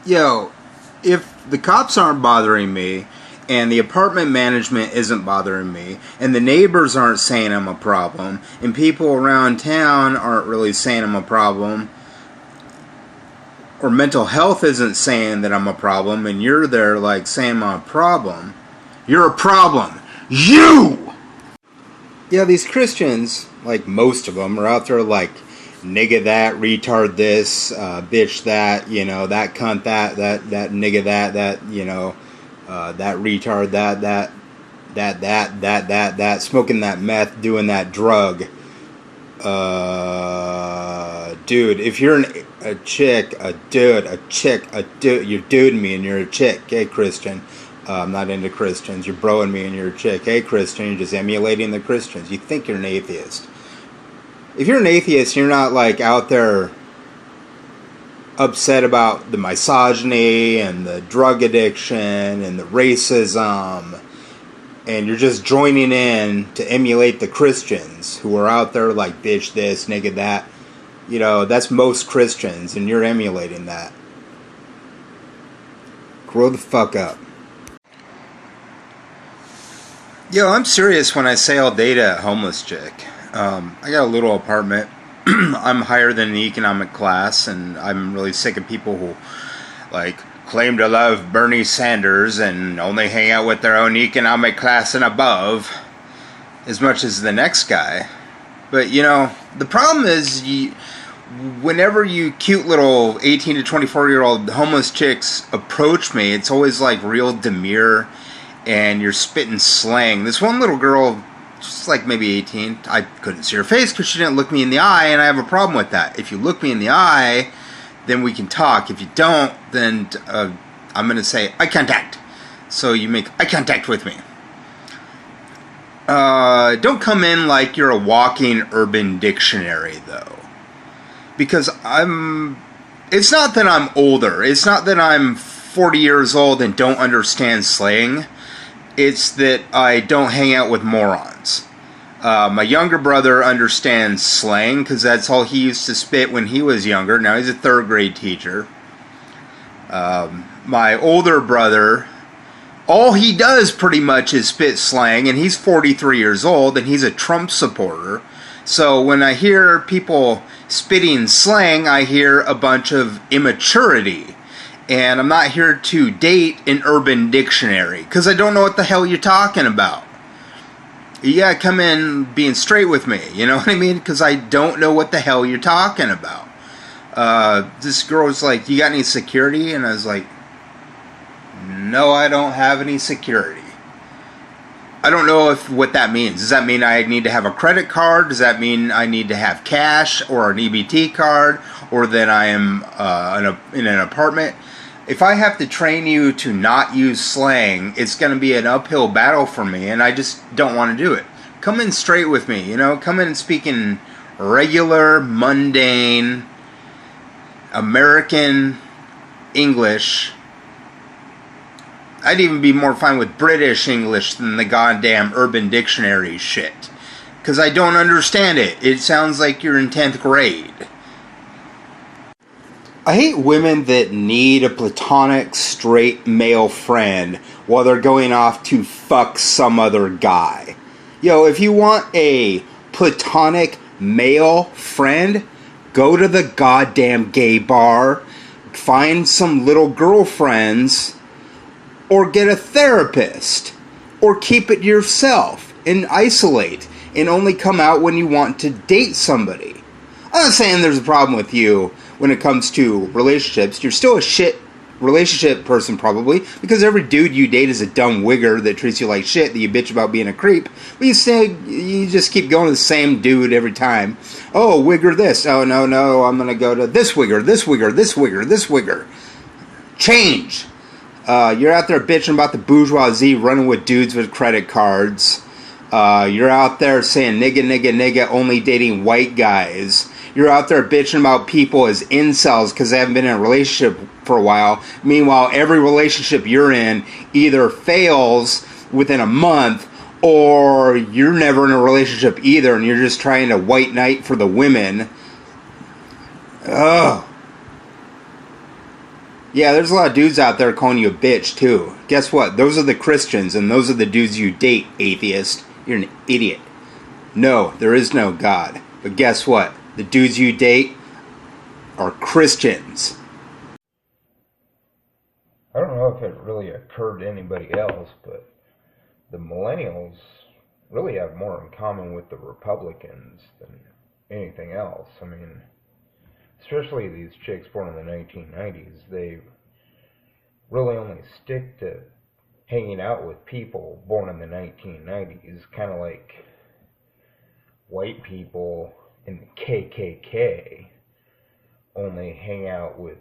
Yo, if the cops aren't bothering me, and the apartment management isn't bothering me, and the neighbors aren't saying I'm a problem, and people around town aren't really saying I'm a problem, or mental health isn't saying that I'm a problem, and you're there like saying I'm a problem, you're a problem. You! Yeah, these Christians, like most of them, are out there like, nigga that, retard this, bitch that, you know, that cunt that nigga that, you know, that retard that, smoking that meth, doing that drug. Dude, if you're a chick, a dude, you're duding me and you're a chick, hey Christian. I'm not into Christians. You're broing me and you're a chick. Hey Christian, you're just emulating the Christians. You think you're an atheist. If you're an atheist, you're not like out there upset about the misogyny and the drug addiction and the racism, and you're just joining in to emulate the Christians who are out there like bitch this, nigga that. You know, that's most Christians, and you're emulating that. Grow the fuck up. Yo, I'm serious when I say I'll date a homeless chick. I got a little apartment. I'm higher than the economic class, and I'm really sick of people who, like, claim to love Bernie Sanders and only hang out with their own economic class and above, as much as the next guy. But, you know, the problem is, whenever you cute little 18 to 24-year-old homeless chicks approach me, it's always, like, real demure, and you're spitting slang. This one little girl, just like maybe 18, I couldn't see her face because she didn't look me in the eye, and I have a problem with that. If you look me in the eye, then we can talk. If you don't, then I'm going to say eye contact. So you make eye contact with me. Don't come in like you're a walking urban dictionary, though. Because it's not that I'm older. It's not that I'm 40 years old and don't understand slang. It's that I don't hang out with morons. My younger brother understands slang because that's all he used to spit when he was younger. Now he's a third grade teacher. My older brother, all he does pretty much is spit slang, and he's 43 years old, and he's a Trump supporter. So when I hear people spitting slang, I hear a bunch of immaturity. And I'm not here to date an urban dictionary, because I don't know what the hell you're talking about. You gotta come in being straight with me, you know what I mean? Because I don't know what the hell you're talking about. This girl was like, you got any security? And I was like, no, I don't have any security. I don't know what that means. Does that mean I need to have a credit card? Does that mean I need to have cash or an EBT card? Or that I am in an apartment? If I have to train you to not use slang, it's going to be an uphill battle for me, and I just don't want to do it. Come in straight with me, you know? Come in speaking regular, mundane, American English. I'd even be more fine with British English than the goddamn Urban Dictionary shit. Because I don't understand it. It sounds like you're in 10th grade. I hate women that need a platonic, straight male friend while they're going off to fuck some other guy. Yo, if you want a platonic male friend, go to the goddamn gay bar, find some little girlfriends, or get a therapist, or keep it yourself and isolate, and only come out when you want to date somebody. I'm not saying there's a problem with you when it comes to relationships. You're still a shit relationship person probably, because every dude you date is a dumb wigger that treats you like shit, that you bitch about being a creep, but you just keep going to the same dude every time. Oh, wigger this. Oh, no, I'm going to go to this wigger, this wigger, this wigger, this wigger. Change. You're out there bitching about the bourgeoisie running with dudes with credit cards. You're out there saying nigga, only dating white guys. You're out there bitching about people as incels because they haven't been in a relationship for a while. Meanwhile, every relationship you're in either fails within a month, or you're never in a relationship either, and you're just trying to white knight for the women. Ugh. Yeah, there's a lot of dudes out there calling you a bitch, too. Guess what? Those are the Christians, and those are the dudes you date, atheist. You're an idiot. No, there is no God. But guess what? The dudes you date are Christians. I don't know if it really occurred to anybody else, but the millennials really have more in common with the Republicans than anything else. I mean, especially these chicks born in the 1990s, they really only stick to hanging out with people born in the 1990s, kind of like white people in the KKK only hang out with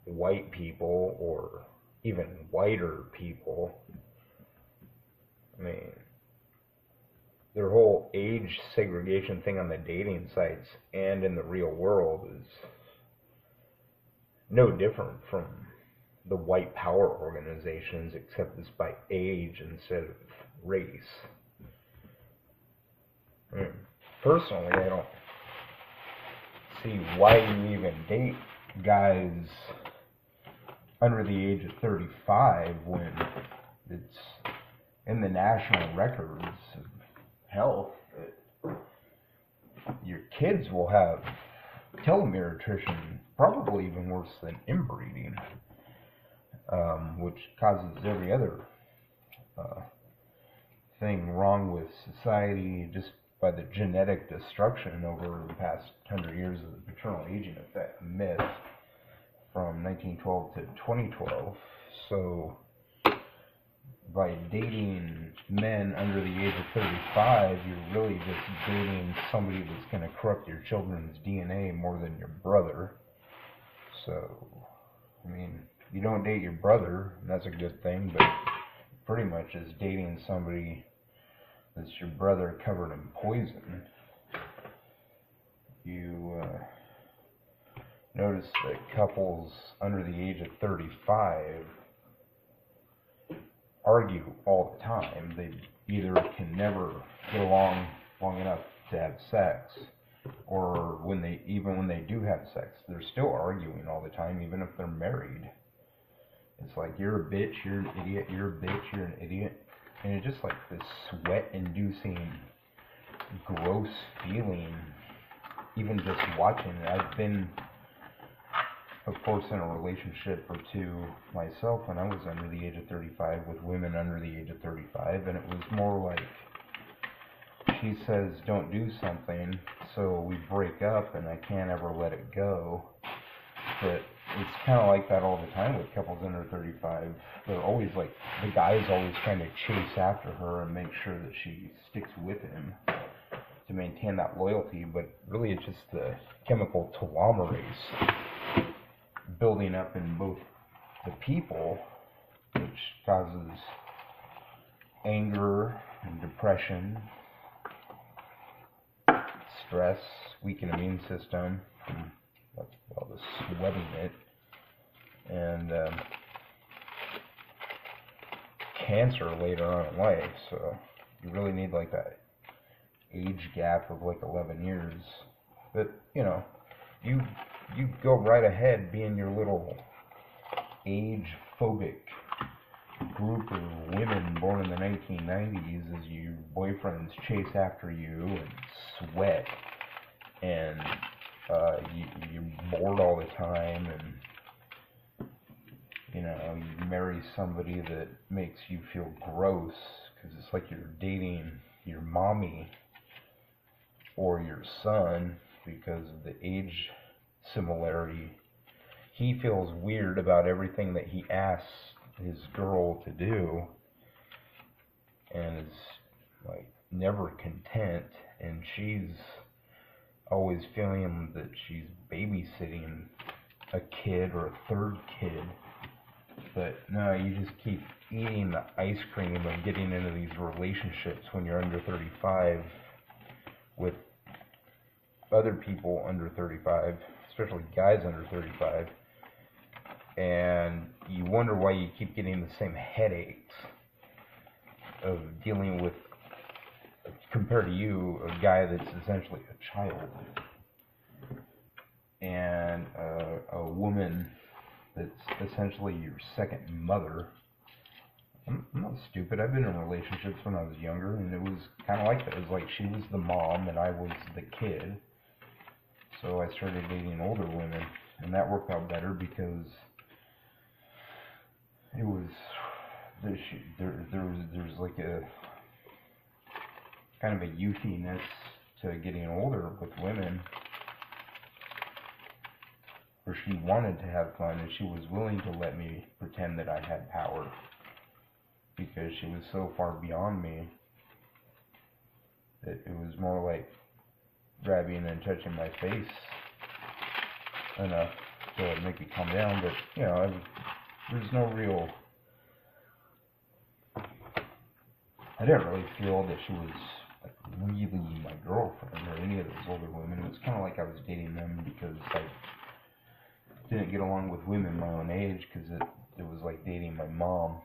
white people or even whiter people. I mean, their whole age segregation thing on the dating sites and in the real world is no different from the white power organizations, except it's by age instead of race. I mean, personally, I don't see why you even date guys under the age of 35 when it's in the national records of health that your kids will have telomere attrition, probably even worse than inbreeding, which causes every other thing wrong with society just by the genetic destruction over the past 100 years of the paternal aging effect myth from 1912 to 2012. So by dating men under the age of 35, you're really just dating somebody that's going to corrupt your children's DNA more than your brother. So, I mean, you don't date your brother, and that's a good thing, but pretty much is dating somebody that's your brother covered in poison. You notice that couples under the age of 35 argue all the time. They either can never get along long enough to have sex, or when they do have sex, they're still arguing all the time, even if they're married. It's like, you're a bitch, you're an idiot, you're a bitch, you're an idiot. And it's just like this sweat-inducing, gross feeling, even just watching it. I've been, of course, in a relationship or two myself when I was under the age of 35 with women under the age of 35, and it was more like she says don't do something, so we break up and I can't ever let it go. But it's kind of like that all the time with couples under 35. They're always like, the guy's always trying to chase after her and make sure that she sticks with him to maintain that loyalty, but really it's just the chemical telomerase building up in both the people, which causes anger and depression, stress, weakened immune system, from all the sweating it, and cancer later on in life. So you really need like that age gap of like 11 years. But you know, you go right ahead being your little age phobic group of women born in the 1990s as your boyfriends chase after you and sweat, and you're bored all the time, and you know, you marry somebody that makes you feel gross because it's like you're dating your mommy or your son because of the age similarity. He feels weird about everything that he asks his girl to do and is like never content, and she's always feeling that she's babysitting a kid or a third kid. But no, you just keep eating the ice cream of getting into these relationships when you're under 35 with other people under 35, especially guys under 35, and you wonder why you keep getting the same headaches of dealing with, compared to you, a guy that's essentially a child, and a woman that's essentially your second mother. I'm not stupid. I've been in relationships when I was younger, and it was kind of like that. It was like she was the mom and I was the kid. So I started dating older women, and that worked out better because it was there's like a kind of a youthiness to getting older with women, where she wanted to have fun and she was willing to let me pretend that I had power, because she was so far beyond me that it was more like grabbing and touching my face enough to make me calm down. But there's no real, I didn't really feel that she was like really my girlfriend or any of those older women. It was kind of like I was dating them because I didn't get along with women my own age, because it was like dating my mom.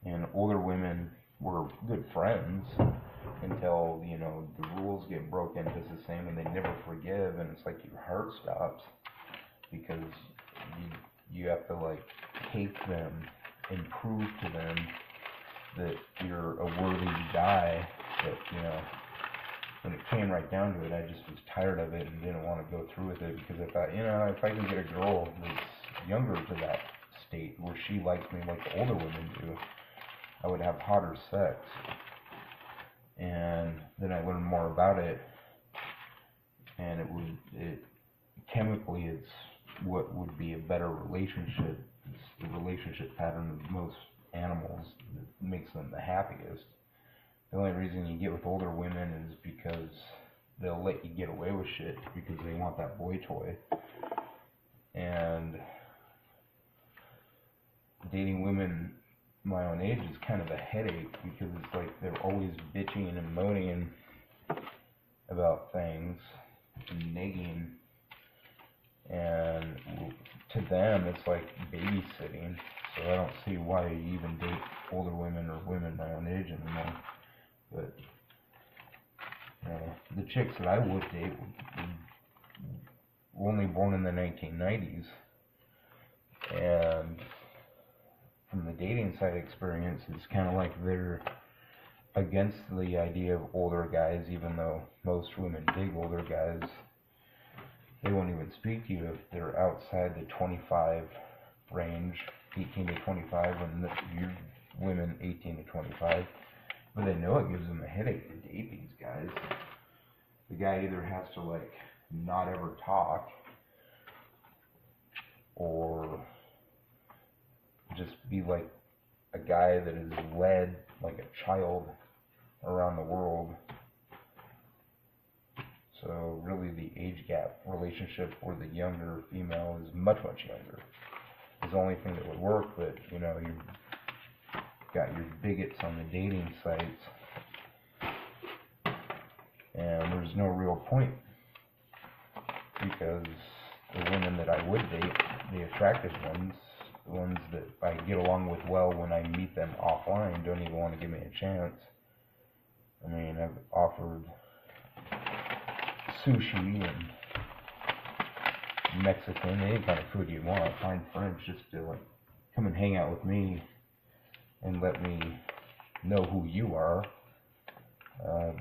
And older women were good friends until, the rules get broken just the same, and they never forgive, and it's like your heart stops, because you have to like take them and prove to them that you're a worthy guy. But when it came right down to it, I just was tired of it and didn't want to go through with it, because I thought, if I can get a girl that's younger to that state where she likes me like the older women do, I would have hotter sex. And then I learned more about it, and chemically it's what would be a better relationship. It's the relationship pattern of most animals that makes them the happiest. The only reason you get with older women is because they'll let you get away with shit because they want that boy toy. And dating women my own age is kind of a headache, because it's like they're always bitching and moaning about things and nagging, and to them it's like babysitting. So I don't see why you even date older women or women my own age anymore. But the chicks that I would date were only born in the 1990s, and from the dating side experience, it's kind of like they're against the idea of older guys, even though most women dig older guys. They won't even speak to you if they're outside the 25 range, 18 to 25, and you're women 18 to 25. But they know it gives them a headache to date these guys. The guy either has to like not ever talk, or just be like a guy that is led like a child around the world. So really the age gap relationship where the younger female is much younger is the only thing that would work. But you've got your bigots on the dating sites, and there's no real point, because the women that I would date, the attractive ones, the ones that I get along with well when I meet them offline, don't even want to give me a chance. I mean, I've offered sushi and Mexican, any kind of food you want. Find friends just to like come and hang out with me and let me know who you are.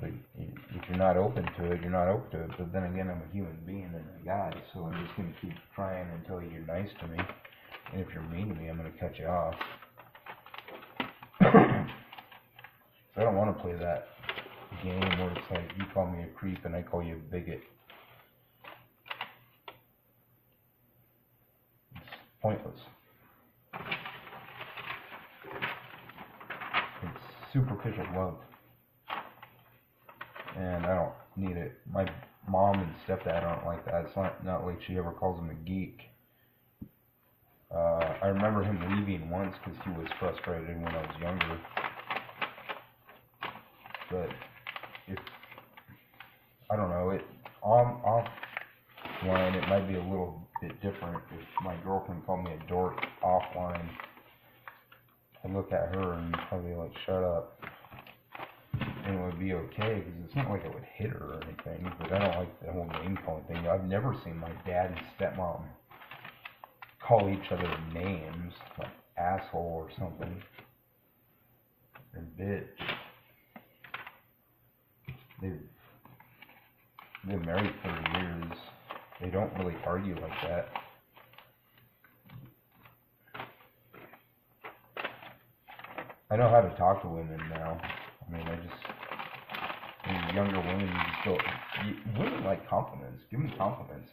But if you're not open to it, you're not open to it. But then again, I'm a human being and a guy, so I'm just going to keep trying until you're nice to me. And if you're mean to me, I'm going to cut you off. So I don't want to play that game where it's like you call me a creep and I call you a bigot. It's pointless. It's superficial love, and I don't need it. My mom and stepdad aren't like that. It's not like she ever calls him a geek. I remember him leaving once because he was frustrated when I was younger. But I don't know, offline it might be a little bit different. If my girlfriend called me a dork offline, I'd look at her and probably like, shut up. And it would be okay, because it's not like I would hit her or anything, but I don't like the whole name calling thing. I've never seen my dad and stepmom call each other names, like asshole or something, or bitch. They've been married 30 years. They don't really argue like that. I know how to talk to women now. I mean, younger women, women like compliments. Give them compliments.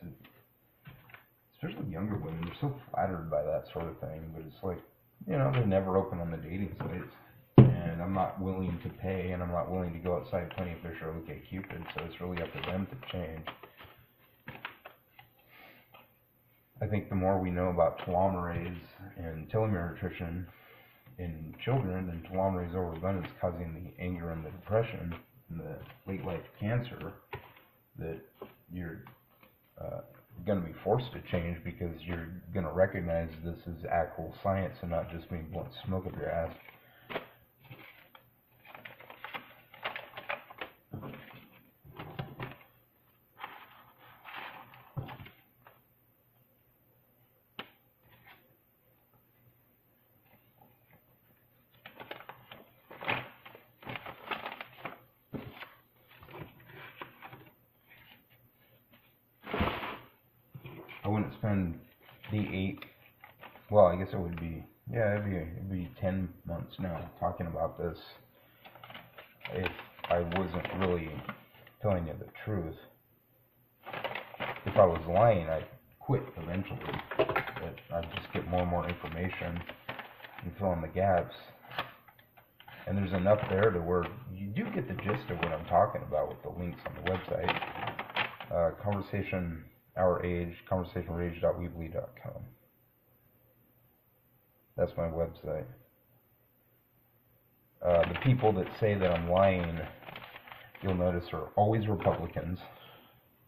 Especially younger women, they're so flattered by that sort of thing. But it's like, they're never open on the dating sites. And I'm not willing to pay, and I'm not willing to go outside Plenty of Fish or OkCupid, so it's really up to them to change. I think the more we know about telomerase and telomere attrition in children, and telomerase overabundance causing the anger and the depression and the late life cancer, that you're going to be forced to change, because you're going to recognize this is actual science and not just being blunt smoke up your ass. I wouldn't spend I guess it would be, it'd be 10 months now talking about this if I wasn't really telling you the truth. If I was lying, I'd quit eventually, but I'd just get more and more information and fill in the gaps. And there's enough there to where you do get the gist of what I'm talking about with the links on the website. Conversation Our Age, conversationrage.weebly.com. That's my website. The people that say that I'm lying, you'll notice, are always Republicans,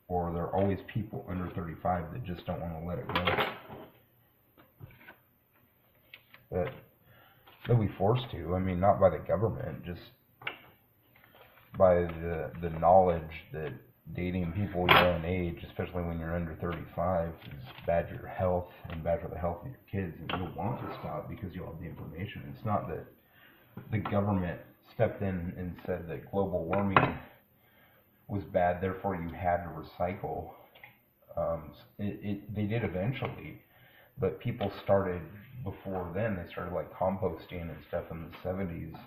or they're always people under 35 that just don't want to let it go. But they'll be forced to. I mean, not by the government, just by the knowledge that dating people your own age, especially when you're under 35, is bad for your health and bad for the health of your kids, and you'll want to stop because you'll have the information. It's not that the government stepped in and said that global warming was bad, therefore you had to recycle. They did eventually, but people started before then. They started like composting and stuff in the 70s,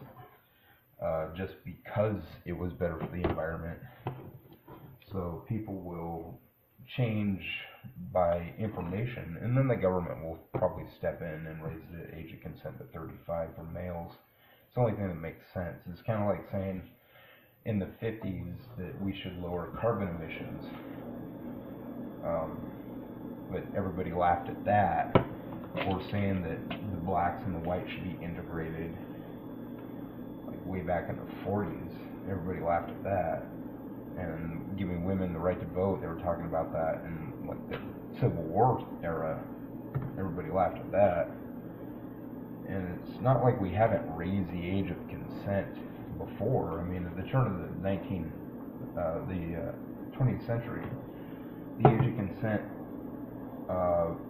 just because it was better for the environment. So people will change by information, and then the government will probably step in and raise the age of consent to 35 for males. It's the only thing that makes sense. It's kind of like saying in the 50s that we should lower carbon emissions. But everybody laughed at that. Or saying that the blacks and the whites should be integrated, like way back in the 40s. Everybody laughed at that. And giving women the right to vote, they were talking about that in like the Civil War era. Everybody laughed at that. And it's not like we haven't raised the age of consent before. I mean, at the turn of the 20th century, the age of consent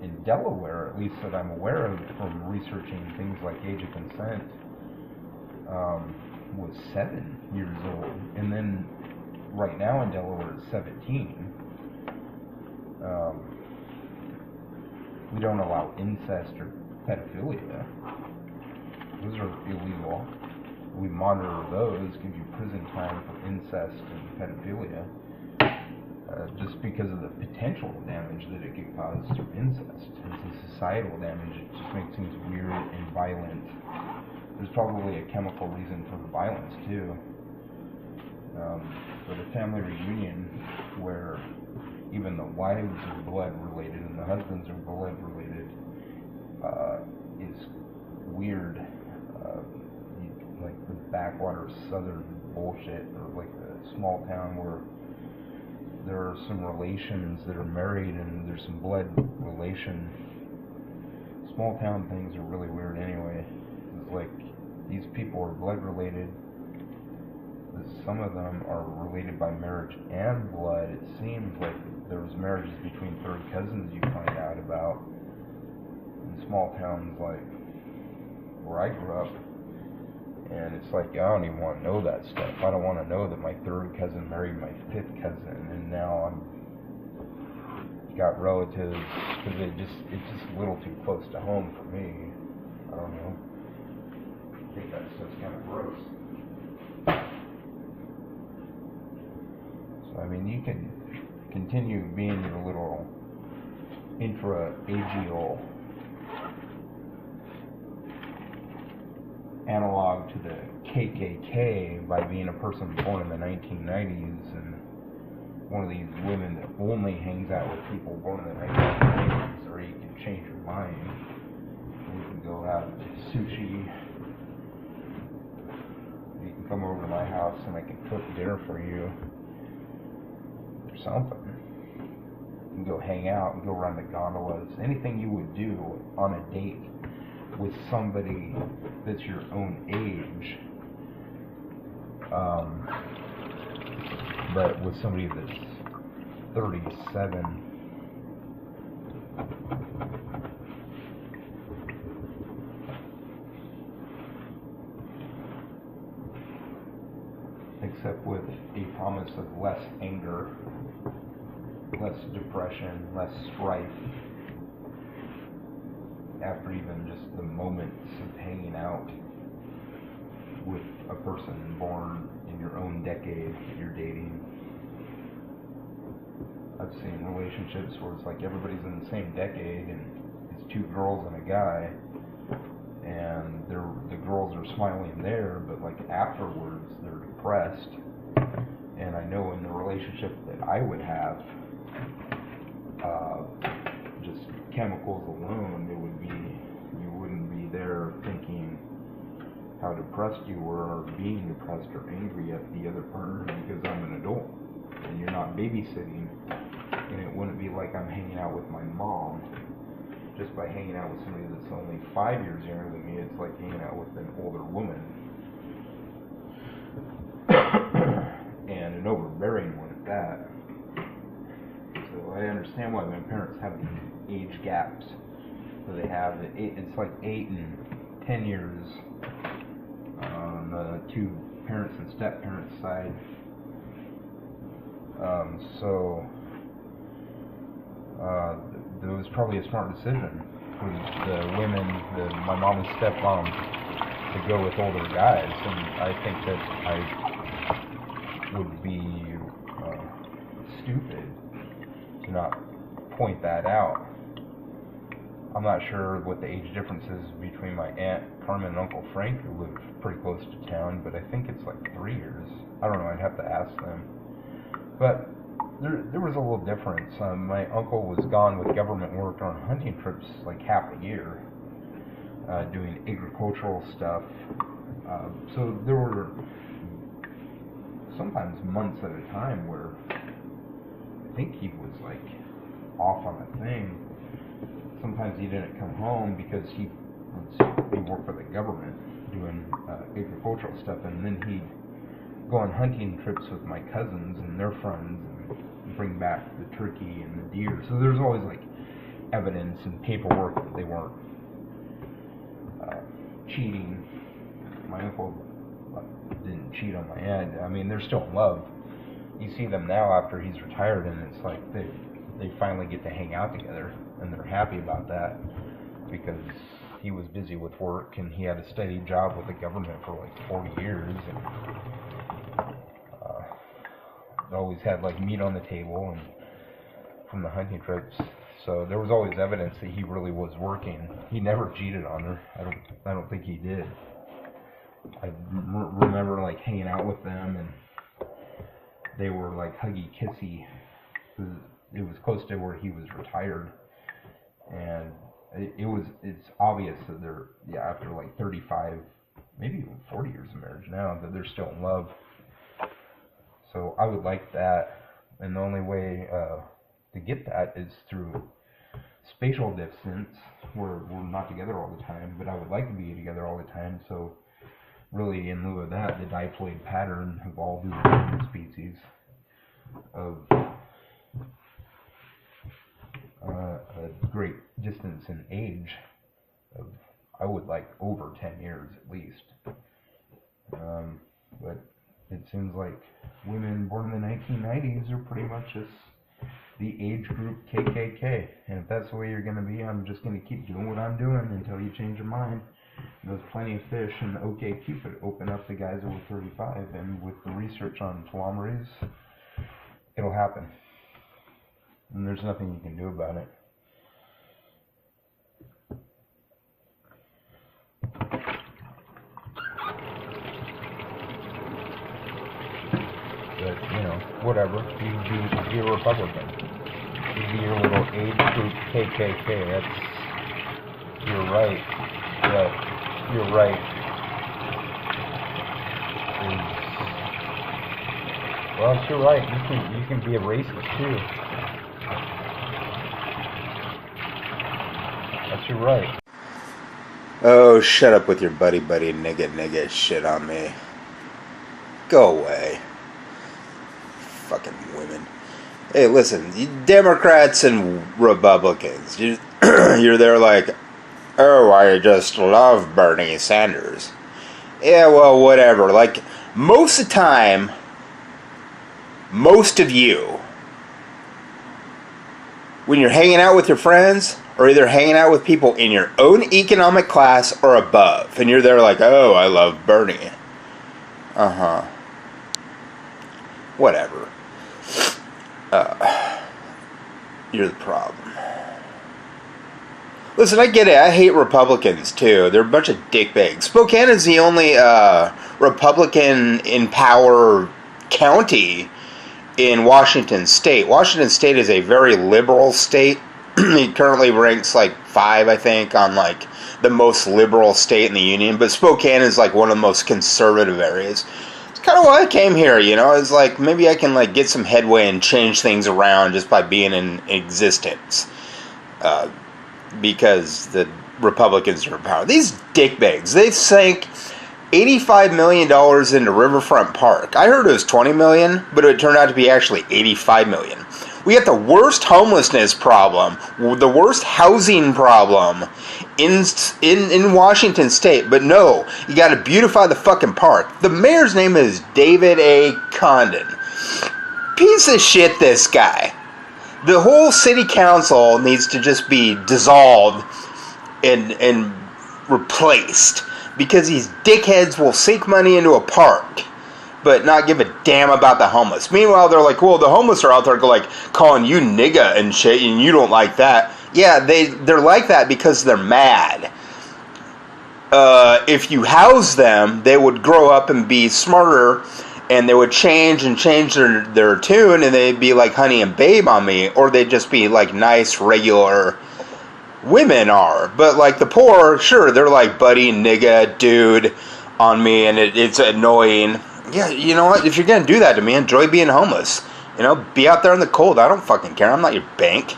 in Delaware, at least that I'm aware of from researching things like age of consent, was 7 years old. And then right now in Delaware it's 17. We don't allow incest or pedophilia. Those are illegal. We monitor those, give you prison time for incest and pedophilia, just because of the potential damage that it could cause through incest. It's a societal damage. It just makes things weird and violent. There's probably a chemical reason for the violence too. But a family reunion where even the wives are blood related and the husbands are blood related is weird. Like the backwater southern bullshit, or like the small town where there are some relations that are married and there's some blood relation. Small town things are really weird anyway. It's like these people are blood related. Some of them are related by marriage and blood. It seems like there was marriages between third cousins you find out about. small towns like where I grew up, and it's like, I don't even want to know that stuff. I don't want to know that my third cousin married my fifth cousin, and now I'm got relatives, because it's just a little too close to home for me. I don't know. I think that stuff's kind of gross. So, I mean, you can continue being your little intra-ageal analog to the KKK by being a person born in the 1990s and one of these women that only hangs out with people born in the 1990s, or you can change your mind. You can go have sushi. You can come over to my house and I can cook dinner for you or something. You can go hang out and go run the gondolas. Anything you would do on a date with somebody that's your own age, but with somebody that's 37. Except with a promise of less anger, less depression, less strife, after even just the moments of hanging out with a person born in your own decade that you're dating. I've seen relationships where it's like everybody's in the same decade and it's two girls and a guy, and the girls are smiling there, but like afterwards they're depressed. And I know in the relationship that I would have, just chemicals alone, it would be, you wouldn't be there thinking how depressed you were, or being depressed or angry at the other partner, because I'm an adult and you're not babysitting. And it wouldn't be like I'm hanging out with my mom. Just by hanging out with somebody that's only 5 years younger than me, it's like hanging out with an older woman. And an overbearing one at that. So I understand why my parents have these age gaps. So they have, it's like 8 and 10 years on the two parents and step-parents side. It was probably a smart decision for the women, my mom and stepmom, to go with older guys, and I think that I would be stupid to not point that out. I'm not sure what the age difference is between my Aunt Carmen and Uncle Frank, who live pretty close to town, but I think it's like 3 years. I don't know, I'd have to ask them. But there was a little difference. My uncle was gone with government work on hunting trips like half a year, doing agricultural stuff. So there were sometimes months at a time where I think he was like off on a thing. Sometimes he didn't come home because he worked for the government doing agricultural stuff, and then he'd go on hunting trips with my cousins and their friends and bring back the turkey and the deer. So there's always like evidence and paperwork that they weren't cheating. My uncle didn't cheat on my aunt. I mean, they're still in love. You see them now after he's retired, and it's like they finally get to hang out together, and they're happy about that because he was busy with work and he had a steady job with the government for like 40 years, and always had like meat on the table and from the hunting trips. So there was always evidence that he really was working. He never cheated on her. I don't think he did. I remember like hanging out with them, and they were like huggy kissy. It was close to where he was retired, and it's obvious that they're, after like 35, maybe even 40 years of marriage now, that they're still in love. So I would like that, and the only way to get that is through spatial distance, where we're not together all the time, but I would like to be together all the time. So really, in lieu of that, the diploid pattern evolved in the human species of a great distance in age. I would like over 10 years at least. But it seems like women born in the 1990s are pretty much just the age group KKK. And if that's the way you're going to be, I'm just going to keep doing what I'm doing until you change your mind. And there's plenty of fish, and OkCupid open up the guys over 35, and with the research on telomerase, it'll happen. And there's nothing you can do about it. But, you know, whatever. You be a Republican. You be your little age group KKK. You're right. Yeah, you're right. Well, you're right. You can be a racist too. That's your right. Oh, shut up with your buddy nigga shit on me. Go away. Fucking women. Hey, listen, Democrats and Republicans, you're there like, oh, I just love Bernie Sanders. Yeah, well, whatever. Like, most of the time, most of you, when you're hanging out with your friends, are either hanging out with people in your own economic class or above. And you're there like, oh, I love Bernie. Uh-huh. Whatever. You're the problem. Listen, I get it. I hate Republicans, too. They're a bunch of dickbags. Spokane is the only Republican in power county in Washington State. Washington State is a very liberal state. It currently ranks like 5, I think, on like the most liberal state in the union. But Spokane is like one of the most conservative areas. It's kind of why I came here, you know. It's like maybe I can like get some headway and change things around just by being in existence. Because the Republicans are in power. These dickbags, they sank $85 million into Riverfront Park. I heard it was $20 million, but it turned out to be actually $85 million. We have the worst homelessness problem, the worst housing problem in Washington State. But no, you got to beautify the fucking park. The mayor's name is David A. Condon. Piece of shit, this guy. The whole city council needs to just be dissolved and replaced because these dickheads will sink money into a park but not give a damn about the homeless. Meanwhile, they're like, well, the homeless are out there like calling you nigga and shit, and you don't like that. Yeah, they're like that because they're mad. If you house them, they would grow up and be smarter, and they would change their tune, and they'd be like Honey and Babe on me, or they'd just be like nice, regular women are. But like the poor, sure, they're like buddy, nigga, dude on me, and it's annoying. Yeah, you know what? If you're going to do that to me, enjoy being homeless. You know, be out there in the cold. I don't fucking care. I'm not your bank.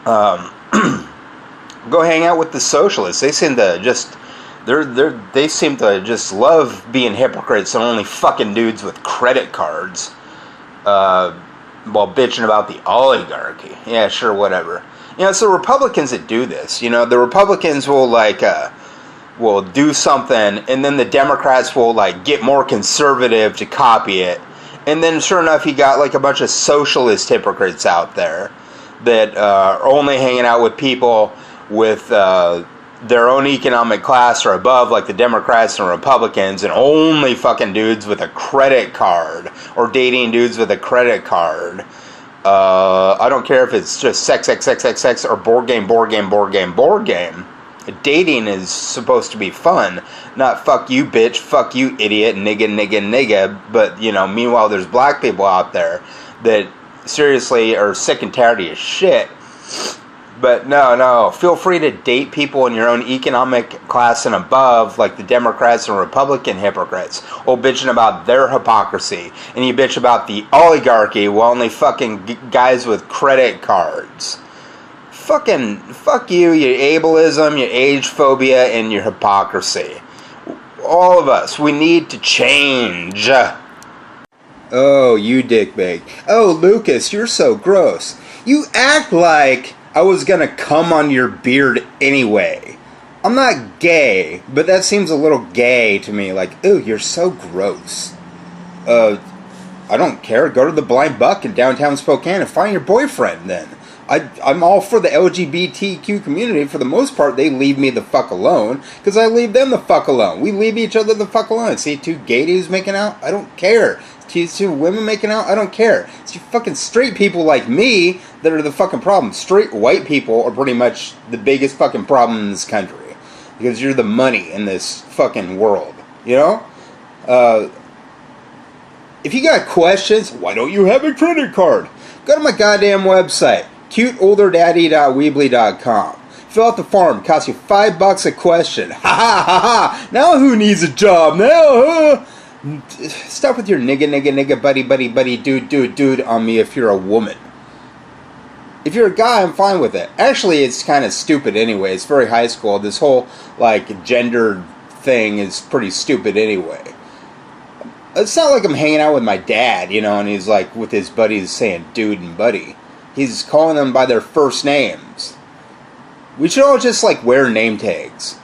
Go hang out with the socialists. They seem to just... They seem to just love being hypocrites and only fucking dudes with credit cards. While bitching about the oligarchy. Yeah, sure, whatever. You know, it's the Republicans that do this. You know, the Republicans will, like... will do something, and then the Democrats will like get more conservative to copy it, and then sure enough you got like a bunch of socialist hypocrites out there that are only hanging out with people with their own economic class or above, like the Democrats and Republicans, and only fucking dudes with a credit card or dating dudes with a credit card. I don't care if it's just sex or board game. Dating is supposed to be fun, not fuck you bitch, fuck you idiot, nigga. But, you know, meanwhile there's black people out there that seriously are sick and tired of your shit. But no, feel free to date people in your own economic class and above, like the Democrats and Republican hypocrites, all bitching about their hypocrisy. And you bitch about the oligarchy while only fucking guys with credit cards. Fuck you, your ableism, your age phobia, and your hypocrisy. All of us, we need to change. Oh, you dickbag. Oh, Lucas, you're so gross. You act like I was gonna come on your beard anyway. I'm not gay, but that seems a little gay to me. Like, ooh, you're so gross. I don't care. Go to the Blind Buck in downtown Spokane and find your boyfriend then. I'm all for the LGBTQ community. For the most part, they leave me the fuck alone because I leave them the fuck alone. We leave each other the fuck alone. See two gay dudes making out? I don't care. See two women making out? I don't care. It's you fucking straight people like me that are the fucking problem. Straight white people are pretty much the biggest fucking problem in this country because you're the money in this fucking world. You know? If you got questions, why don't you have a credit card? Go to my goddamn website, cuteolderdaddy.weebly.com. Fill out the form. Costs you $5 a question. Ha ha ha ha! Now who needs a job? Now, stop with your nigga, buddy, dude on me if you're a woman. If you're a guy, I'm fine with it. Actually, it's kind of stupid anyway. It's very high school. This whole, like, gender thing is pretty stupid anyway. It's not like I'm hanging out with my dad, you know, and he's like with his buddies saying dude and buddy. He's calling them by their first names. We should all just like wear name tags.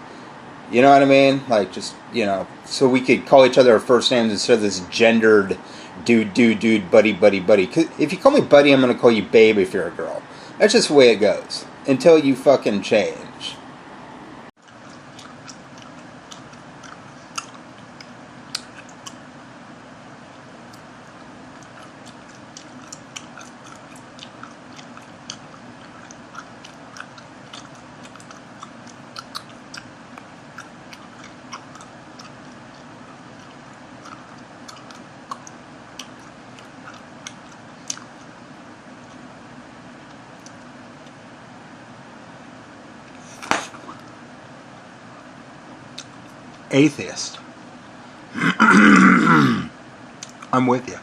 You know what I mean? Like just, you know, so we could call each other our first names instead of this gendered dude, buddy. 'Cause if you call me buddy, I'm going to call you babe if you're a girl. That's just the way it goes. Until you fucking change. Atheist. I'm with you.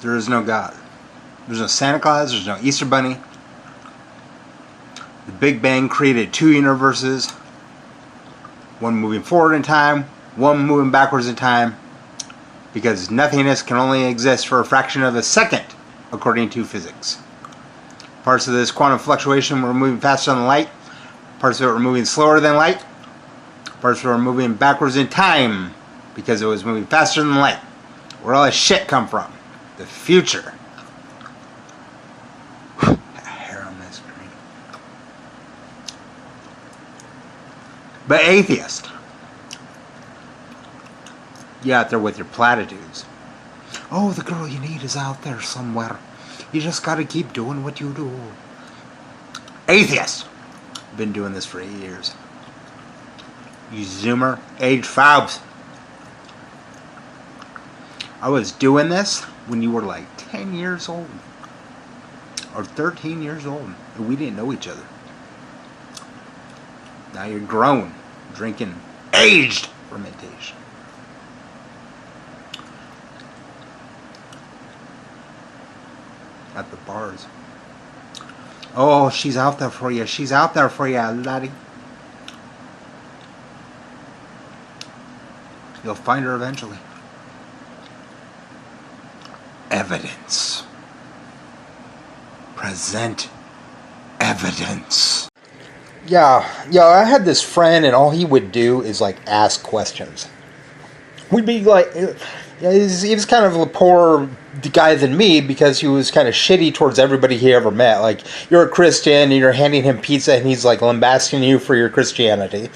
There is no God. There's no Santa Claus. There's no Easter Bunny. The Big Bang created two universes. One moving forward in time, one moving backwards in time. Because nothingness can only exist for a fraction of a second, according to physics. Parts of this quantum fluctuation were moving faster than light. Parts of it were moving slower than light. Parts were moving backwards in time because it was moving faster than light. Where all this shit come from? The future. Hair on my screen. But atheist. You out there with your platitudes. Oh, the girl you need is out there somewhere. You just gotta keep doing what you do. Atheist. Been doing this for 8 years. You zoomer, age phobes. I was doing this when you were like 10 years old. Or 13 years old. And we didn't know each other. Now you're grown. Drinking aged fermentation. At the bars. Oh, she's out there for you. She's out there for you, laddie. You'll find her eventually. Evidence. Present evidence. Yeah, I had this friend and all he would do is like ask questions. We'd be like, he was kind of a poorer guy than me because he was kind of shitty towards everybody he ever met. Like, you're a Christian and you're handing him pizza and he's like lambasting you for your Christianity.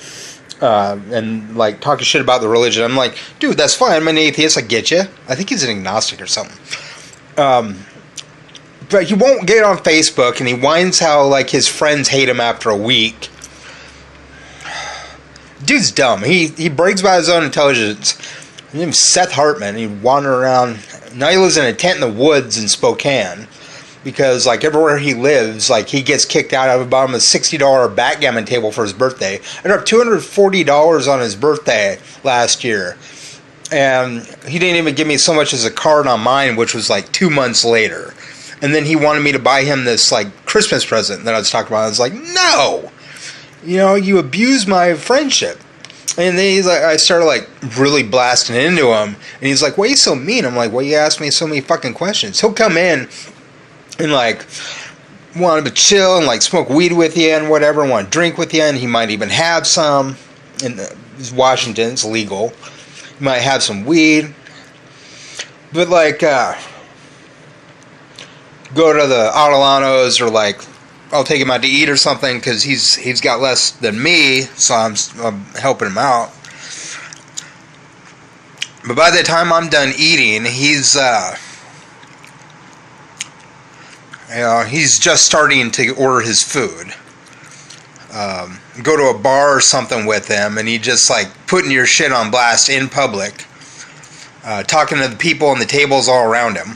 And like talking shit about the religion. I'm like, dude, that's fine. I'm an atheist. I get you. I think he's an agnostic or something. But he won't get on Facebook, and he whines how like his friends hate him after a week. Dude's dumb. He brags about his own intelligence. His name's Seth Hartman. He wandered around. Now he lives in a tent in the woods in Spokane. Because, like, everywhere he lives, like, he gets kicked out of about a $60 backgammon table for his birthday. I dropped $240 on his birthday last year. And he didn't even give me so much as a card on mine, which was, like, 2 months later. And then he wanted me to buy him this, like, Christmas present that I was talking about. I was like, no! You know, you abuse my friendship. And then he's like, I started, like, really blasting into him. And he's like, why are you so mean? I'm like, well, you asked me so many fucking questions. He'll come in and like want to chill and like smoke weed with you and whatever, want to drink with you, and he might even have some. In Washington, it's legal. He might have some weed, but like go to the Adelantos, or like I'll take him out to eat or something because he's got less than me, so I'm helping him out. But by the time I'm done eating, he's just starting to order his food. Go to a bar or something with him, and he just like putting your shit on blast in public, talking to the people on the tables all around him.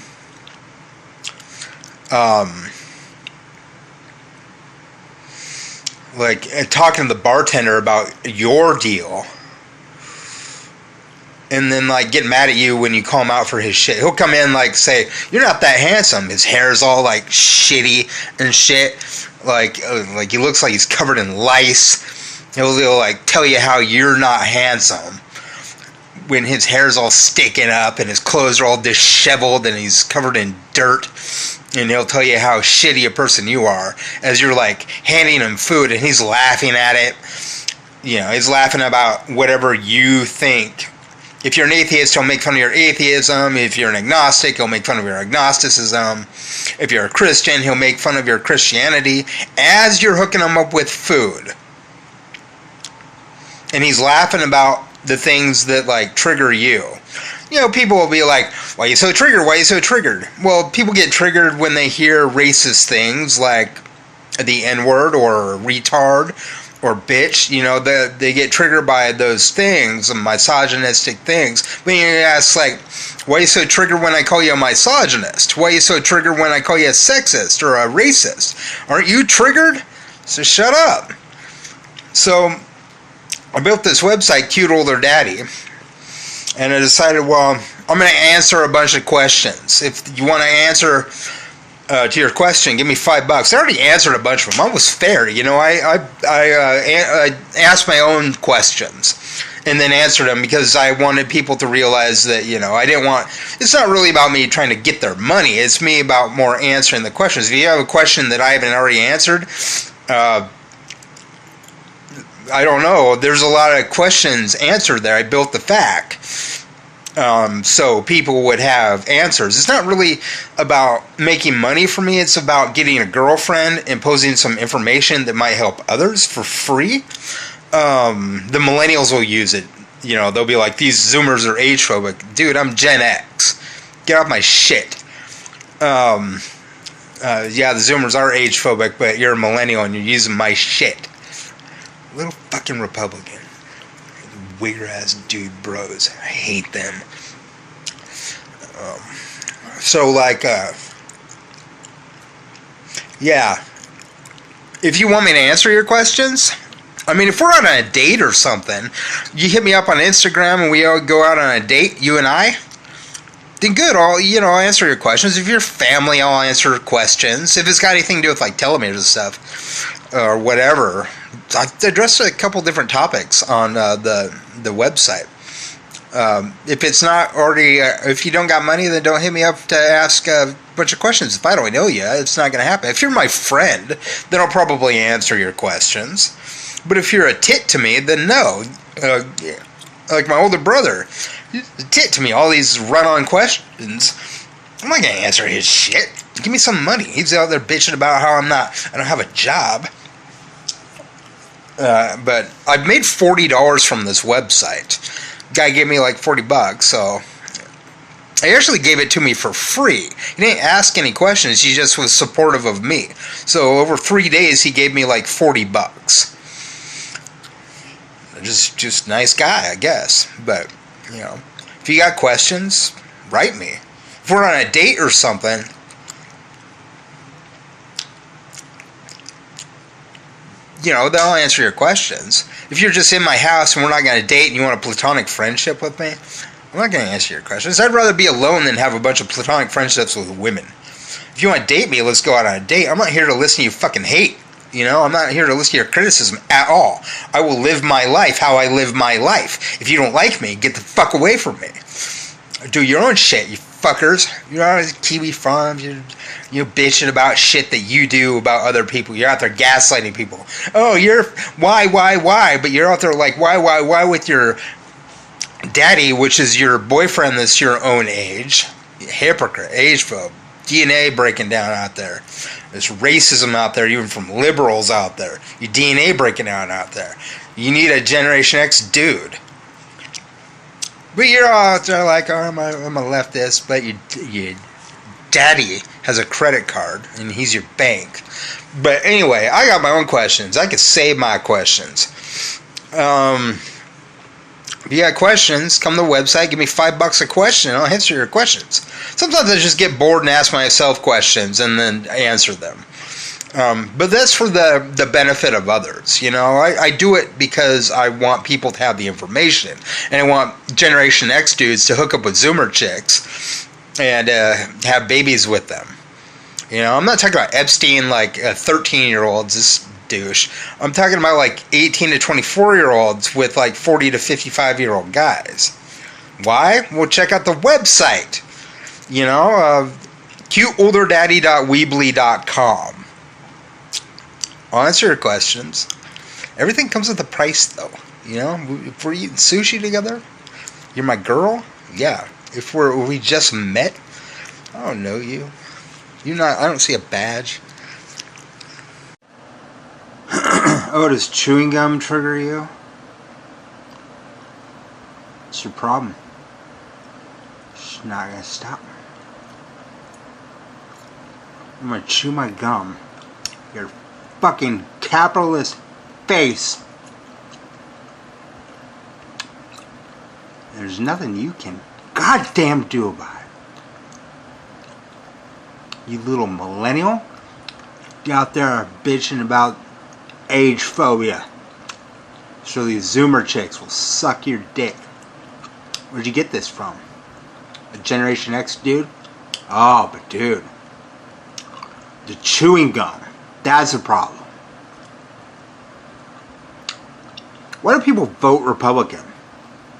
Talking to the bartender about your deal. And then, like, get mad at you when you call him out for his shit. He'll come in, like, say, you're not that handsome. His hair's all, like, shitty and shit. Like he looks like he's covered in lice. He'll like, tell you how you're not handsome when his hair's all sticking up and his clothes are all disheveled and he's covered in dirt. And he'll tell you how shitty a person you are as you're, like, handing him food, and he's laughing at it. You know, he's laughing about whatever you think. If you're an atheist, he'll make fun of your atheism. If you're an agnostic, he'll make fun of your agnosticism. If you're a Christian, he'll make fun of your Christianity as you're hooking him up with food. And he's laughing about the things that, like, trigger you. You know, people will be like, why are you so triggered? Why are you so triggered? Well, people get triggered when they hear racist things like the N-word or retard or bitch. You know, they get triggered by those things, misogynistic things. But you ask, like, why are you so triggered when I call you a misogynist? Why are you so triggered when I call you a sexist or a racist? Aren't you triggered? So shut up. So I built this website, Cute Older Daddy, and I decided, well, I'm going to answer a bunch of questions. If you want to answer to your question, give me $5. I already answered a bunch of them. I was fair, you know. I asked my own questions and then answered them because I wanted people to realize that, you know, I didn't want. It's not really about me trying to get their money. It's me about more answering the questions. If you have a question that I haven't already answered, I don't know. There's a lot of questions answered there. I built the FAQ. So people would have answers. It's not really about making money for me. It's about getting a girlfriend and posting some information that might help others for free. The millennials will use it. You know, they'll be like, these Zoomers are age phobic. Dude, I'm Gen X. Get off my shit. Yeah, the Zoomers are age phobic, but you're a millennial and you're using my shit. Little fucking Republican. Weird ass dude bros. I hate them. So, like, yeah. If you want me to answer your questions, I mean, if we're on a date or something, you hit me up on Instagram and we all go out on a date, you and I, then good, I'll answer your questions. If you're family, I'll answer questions. If it's got anything to do with, like, telemeters and stuff, or whatever, I addressed a couple different topics on the website. If it's not already, if you don't got money, then don't hit me up to ask a bunch of questions. If I don't know you, it's not going to happen. If you're my friend, then I'll probably answer your questions. But if you're a tit to me, then no. Like my older brother, he's a tit to me. All these run-on questions, I'm not going to answer his shit. Give me some money. He's out there bitching about how I don't have a job. But I've made $40 from this website. Guy gave me like $40, so he actually gave it to me for free. He didn't ask any questions. He just was supportive of me. So over 3 days, he gave me like $40. Just nice guy, I guess. But, you know, if you got questions, write me. If we're on a date or something, you know, they'll answer your questions. If you're just in my house and we're not going to date and you want a platonic friendship with me, I'm not going to answer your questions. I'd rather be alone than have a bunch of platonic friendships with women. If you want to date me, let's go out on a date. I'm not here to listen to you fucking hate. You know, I'm not here to listen to your criticism at all. I will live my life how I live my life. If you don't like me, get the fuck away from me. Do your own shit, you fuckers. You're out at Kiwi Farms. You're bitching about shit that you do about other people. You're out there gaslighting people. Oh, why? But you're out there like, why with your daddy, which is your boyfriend that's your own age. Hypocrite, age phobe, DNA breaking down out there. There's racism out there, even from liberals out there. Your DNA breaking down out there. You need a Generation X dude. But you're all out there like, oh, I'm a leftist, but your daddy has a credit card, and he's your bank. But anyway, I got my own questions. I could save my questions. If you got questions, come to the website, give me $5 a question, and I'll answer your questions. Sometimes I just get bored and ask myself questions and then answer them. But that's for the benefit of others. You know, I do it because I want people to have the information. And I want Generation X dudes to hook up with Zoomer chicks and have babies with them. You know, I'm not talking about Epstein like 13-year-olds, this douche. I'm talking about like 18 to 24-year-olds with like 40 to 55-year-old guys. Why? Well, check out the website. You know, cuteolderdaddy.weebly.com. I'll answer your questions. Everything comes with a price, though. You know, if we're eating sushi together, you're my girl. Yeah. If we just met, I don't know you. I don't see a badge. Oh, does chewing gum trigger you? What's your problem? It's not gonna stop. I'm gonna chew my gum. Your fucking capitalist face. There's nothing you can goddamn do about it. You little millennial. You out there bitching about age phobia. So these Zoomer chicks will suck your dick. Where'd you get this from? A Generation X dude? Oh, but dude. The chewing gum. That's a problem. Why do people vote Republican?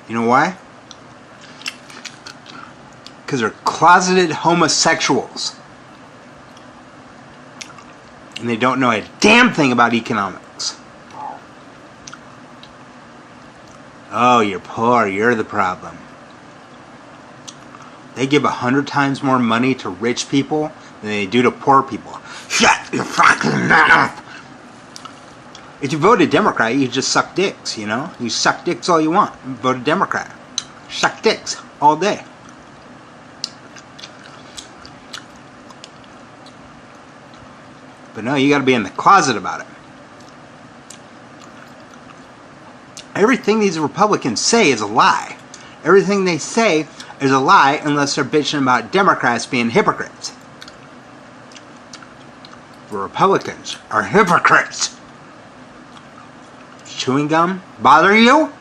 You know why? Because they're closeted homosexuals. And they don't know a damn thing about economics. Oh, you're poor. You're the problem. They give 100 times more money to rich people than they do to poor people. Shut your fucking mouth! If you vote a Democrat, you just suck dicks, you know? You suck dicks all you want. Vote a Democrat. Suck dicks all day. But no, you got to be in the closet about it. Everything these Republicans say is a lie. Everything they say is a lie unless they're bitching about Democrats being hypocrites. The Republicans are hypocrites. Chewing gum bother you?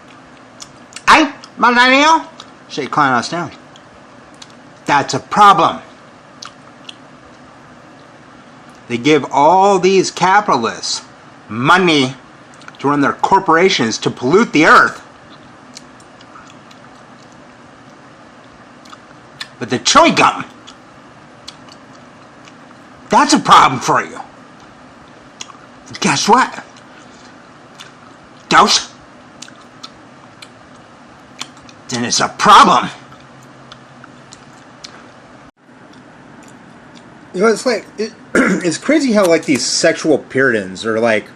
Hey, millennial? Shut your clown ass down. That's a problem. They give all these capitalists money to run their corporations to pollute the earth. But the chewing gum, that's a problem for you. And guess what? Dose? Then it's a problem. You know, it's like, it's crazy how like these sexual Puritans are like,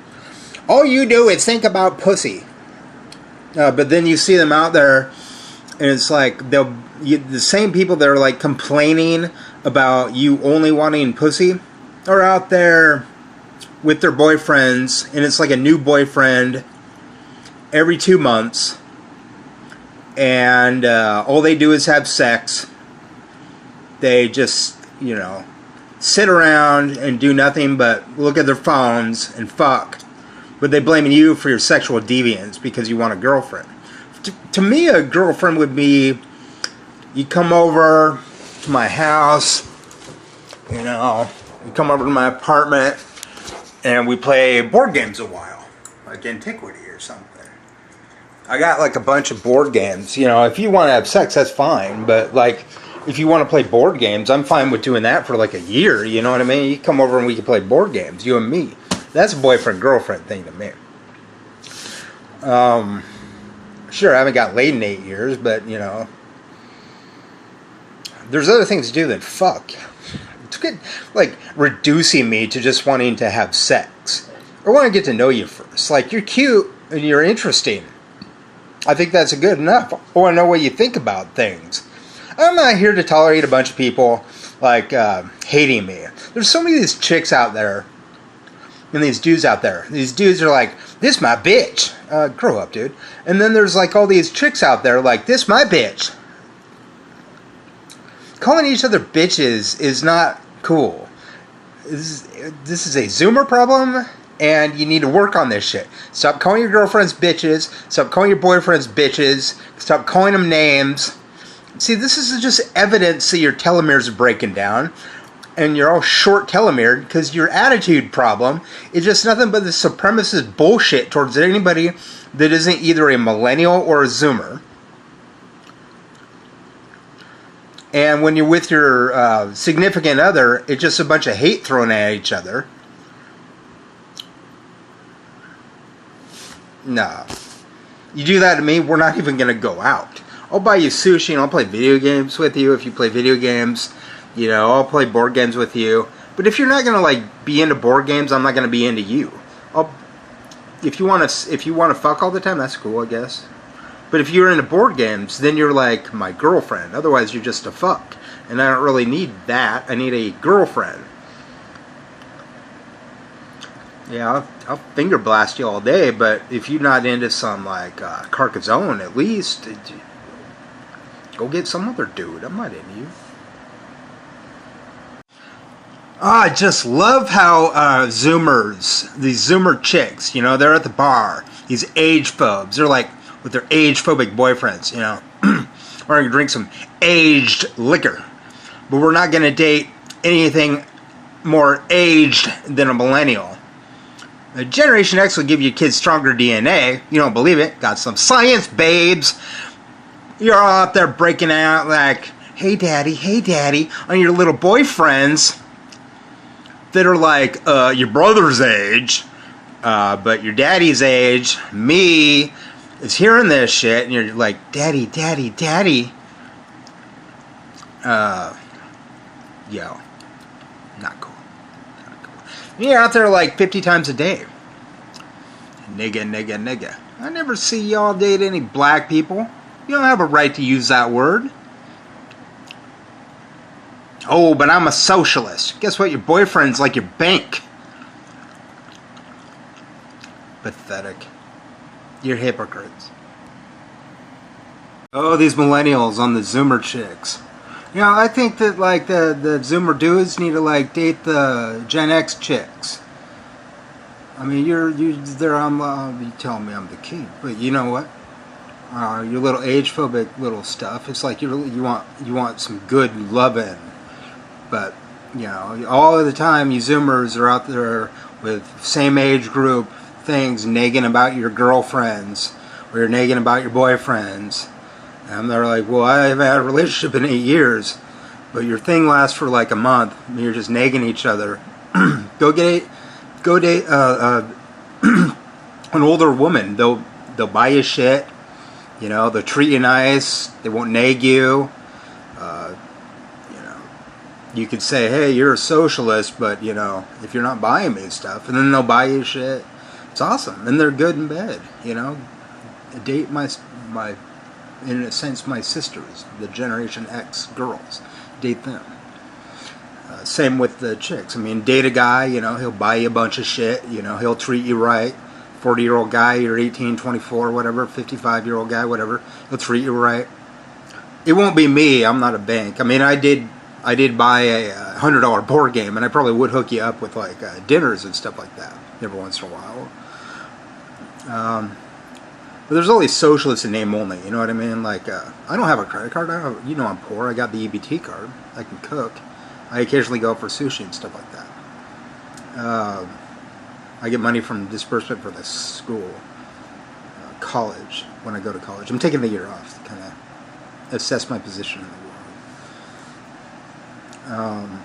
all you do is think about pussy. But then you see them out there, and it's like the same people that are like complaining about you only wanting pussy are out there with their boyfriends, and it's like a new boyfriend every 2 months, and all they do is have sex. They just, you know, sit around and do nothing but look at their phones and fuck. But they blaming you for your sexual deviance because you want a girlfriend. To me, a girlfriend would be, you come over to my house, you know, you come over to my apartment, and we play board games a while, like Antiquity or something. I got like a bunch of board games. You know, if you want to have sex, that's fine. But like, if you want to play board games, I'm fine with doing that for like a year. You know what I mean? You come over and we can play board games, you and me. That's a boyfriend-girlfriend thing to me. Sure, I haven't got laid in 8 years, but, you know, there's other things to do than fuck. It's good, like, reducing me to just wanting to have sex. I want to get to know you first. Like, you're cute and you're interesting. I think that's good enough. I want to know what you think about things. I'm not here to tolerate a bunch of people, like, hating me. There's so many of these chicks out there and these dudes out there. These dudes are like, this my bitch. Grow up, dude. And then there's, like, all these chicks out there like, this my bitch. Calling each other bitches is not cool. This is a Zoomer problem, and you need to work on this shit. Stop calling your girlfriends bitches. Stop calling your boyfriends bitches. Stop calling them names. See, this is just evidence that your telomeres are breaking down, and you're all short telomered because your attitude problem is just nothing but the supremacist bullshit towards anybody that isn't either a millennial or a Zoomer. And when you're with your significant other, it's just a bunch of hate thrown at each other. Nah. You do that to me, we're not even going to go out. I'll buy you sushi and I'll play video games with you if you play video games. You know, I'll play board games with you. But if you're not going to, like, be into board games, I'm not going to be into you. If you want to fuck all the time, that's cool, I guess. But if you're into board games, then you're like my girlfriend. Otherwise, you're just a fuck. And I don't really need that. I need a girlfriend. Yeah, I'll finger blast you all day, but if you're not into some, like, Carcassonne, at least, go get some other dude. I'm not into you. I just love how Zoomers, these Zoomer chicks, you know, they're at the bar. These age phobes. They're like, with their age-phobic boyfriends, you know. We're going to drink some aged liquor. But we're not going to date anything more aged than a millennial. Generation X will give you kids stronger DNA. You don't believe it? Got some science, babes. You're all out there breaking out like, hey daddy, on your little boyfriends that are like your brother's age, but your daddy's age, me, is hearing this shit, and you're like, daddy. Yo, not cool. You're out there like 50 times a day. Nigga. I never see y'all date any black people. You don't have a right to use that word. Oh, but I'm a socialist. Guess what? Your boyfriend's like your bank. Pathetic. You're hypocrites. Oh, these millennials on the Zoomer chicks. You know, I think that, like, the Zoomer dudes need to, like, date the Gen X chicks. I mean, you're there. You telling me I'm the king, but you know what? Your little age-phobic little stuff. It's like you want some good loving, but you know, all of the time you Zoomers are out there with same age group things nagging about your girlfriends or you're nagging about your boyfriends, and they're like, well, I haven't had a relationship in 8 years, but your thing lasts for like a month and you're just nagging each other. Go date an older woman. They'll buy you shit, you know, they'll treat you nice, they won't nag you. You could say, hey, you're a socialist, but, you know, if you're not buying me stuff, and then they'll buy you shit. It's awesome. And they're good in bed, you know. Date my in a sense, my sisters, the Generation X girls. Date them. Same with the chicks. I mean, date a guy, you know, he'll buy you a bunch of shit, you know, he'll treat you right. 40-year-old guy, you're 18, 24, whatever, 55-year-old guy, whatever, he'll treat you right. It won't be me, I'm not a bank. I mean, I did buy a $100 board game, and I probably would hook you up with, like, dinners and stuff like that every once in a while. But there's all these socialists in name only, you know what I mean? Like, I don't have a credit card. You know I'm poor. I got the EBT card. I can cook. I occasionally go for sushi and stuff like that. I get money from disbursement for the school, college, when I go to college. I'm taking the year off to kind of assess my position in the world. Um,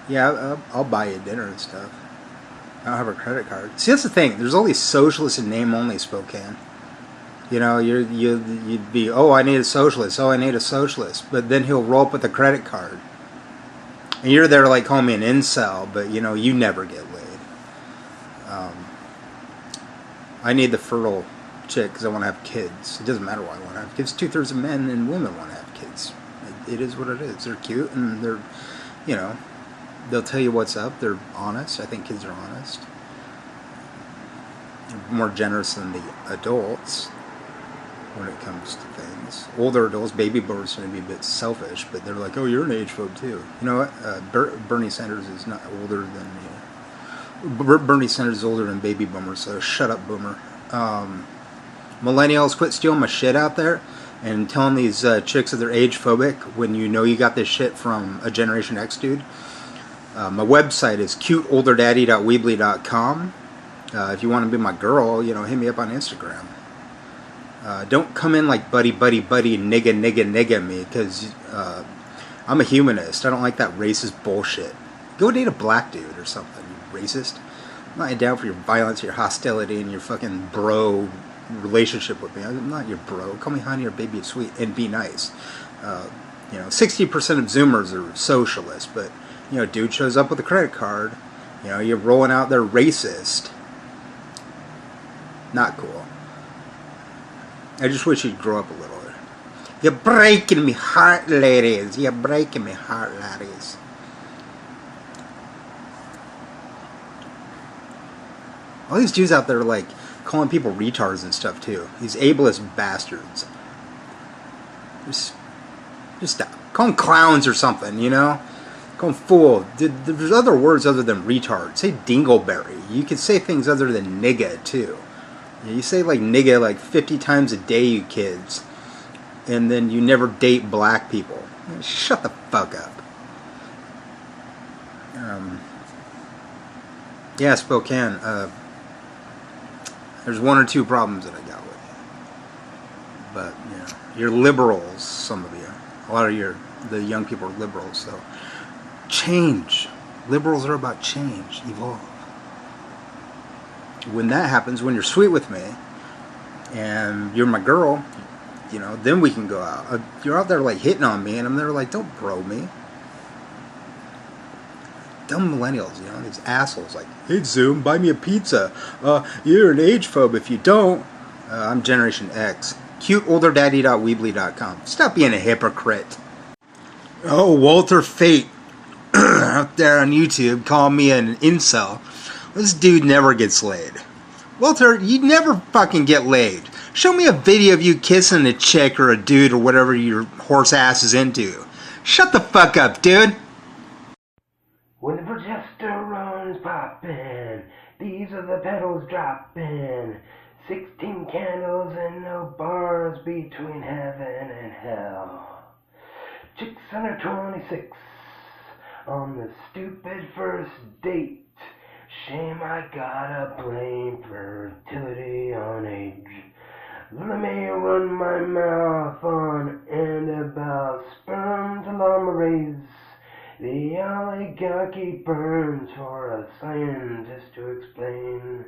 yeah, I'll buy you dinner and stuff. I don't have a credit card. See, that's the thing. There's all these socialists in name only Spokane. You know, you'd be, oh, I need a socialist. Oh, I need a socialist. But then he'll roll up with a credit card. And you're there like calling me an incel, but you know, you never get laid. I need the fertile chick because I want to have kids. It doesn't matter why I want to have kids. 2/3 of men and women want to have kids. It is what it is. They're cute and they're, you know, they'll tell you what's up. They're honest. I think kids are honest. They're more generous than the adults when it comes to things. Older adults, baby boomers, are going to be a bit selfish, but they're like, oh, you're an age phobe too. You know what? Bernie Sanders is not older than Bernie Sanders is older than baby boomers, so shut up, boomer. Millennials, quit stealing my shit out there and telling these chicks that they're age phobic when you know you got this shit from a Generation X dude. My website is cuteolderdaddy.weebly.com. If you want to be my girl, you know, hit me up on Instagram. Don't come in like buddy, nigga me, because I'm a humanist. I don't like that racist bullshit. Go date a black dude or something, you racist. I'm not down for your violence, your hostility, and your fucking bro relationship with me. I'm not your bro. Call me honey or baby sweet and be nice. You know, 60% of Zoomers are socialists, but, you know, dude shows up with a credit card. You know, you're rolling out there racist. Not cool. I just wish you'd grow up a little. You're breaking me heart, ladies. You're breaking me heart, ladies. All these dudes out there, like, calling people retards and stuff, too. These ableist bastards. Just stop. Call them clowns or something, you know? Call them fool. There's other words other than retard. Say dingleberry. You can say things other than nigga, too. You say, like, nigga, like, 50 times a day, you kids. And then you never date black people. Shut the fuck up. Yeah, Spokane. There's one or two problems that I got with you. But, you know, you're liberals, some of you. A lot of the young people are liberals, so. Change. Liberals are about change. Evolve. When that happens, when you're sweet with me, and you're my girl, you know, then we can go out. You're out there, like, hitting on me, and I'm there like, don't bro me. Dumb millennials, you know, these assholes like, hey Zoom, buy me a pizza. You're an age phobe if you don't. I'm Generation X. cuteolderdaddy.weebly.com. Stop being a hypocrite. Oh, Walter Fate out there on YouTube calling me an incel. This dude never gets laid. Walter, you never fucking get laid. Show me a video of you kissing a chick or a dude or whatever your horse ass is into. Shut the fuck up, dude. When the progesterone's poppin', these are the petals droppin'. 16 candles and no bars between heaven and hell. Chicks under 26 on the stupid first date. Shame I gotta blame fertility on age. Let me run my mouth on and about sperm telomerase. The oligarchy burns for a scientist to explain.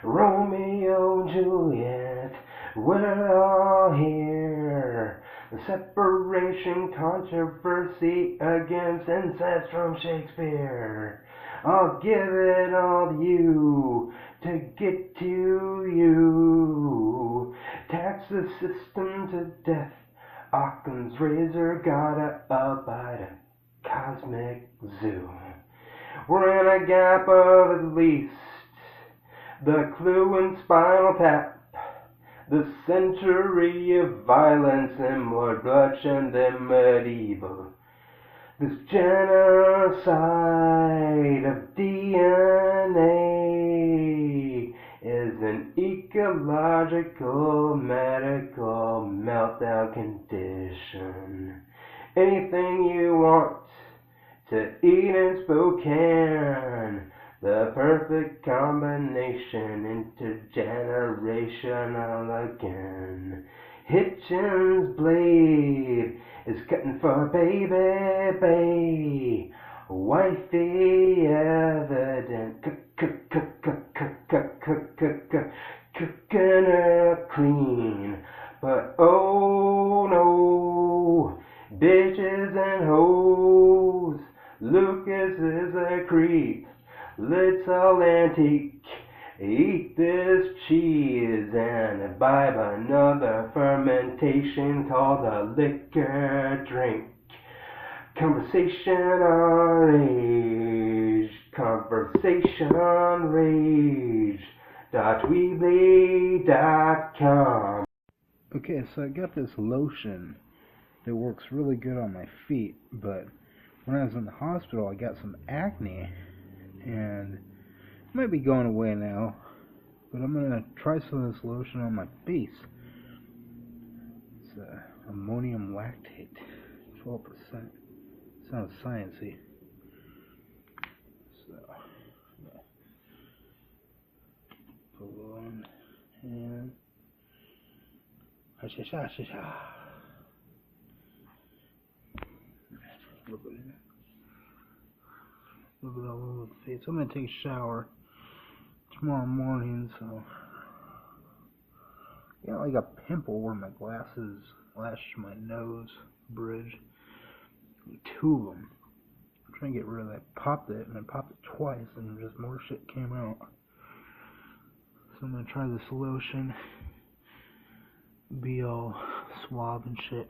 Romeo and Juliet, we're all here. The separation controversy against incest from Shakespeare. I'll give it all to you to get to you. Tax the system to death. Occam's razor gotta abide a cosmic zoo. We're in a gap of at least the clue and spinal tap. The century of violence and more bloodshed than medieval. This genocide of DNA is an ecological, medical meltdown condition. Anything you want to eat in Spokane, the perfect combination, intergenerational again. Hitchin's blade is cutting for baby, babe. Wifey evident, cooking her clean. But oh no, bitches and hoes, Lucas is a creep. Let's all antique, eat this cheese and imbibe another fermentation called a liquor drink. Conversation on rage, conversation on rage. .weebly.com. Okay, so I got this lotion that works really good on my feet, but when I was in the hospital, I got some acne, and it might be going away now, but I'm going to try some of this lotion on my face. It's ammonium lactate, 12%. Sounds sciencey. So, yeah. Pull on, and rub it all over the face. I'm gonna take a shower tomorrow morning, so I got like a pimple where my glasses lash my nose bridge. Two of them. I'm trying to get rid of that. Popped it, and I popped it twice, and just more shit came out. So I'm gonna try this lotion. Be all suave and shit.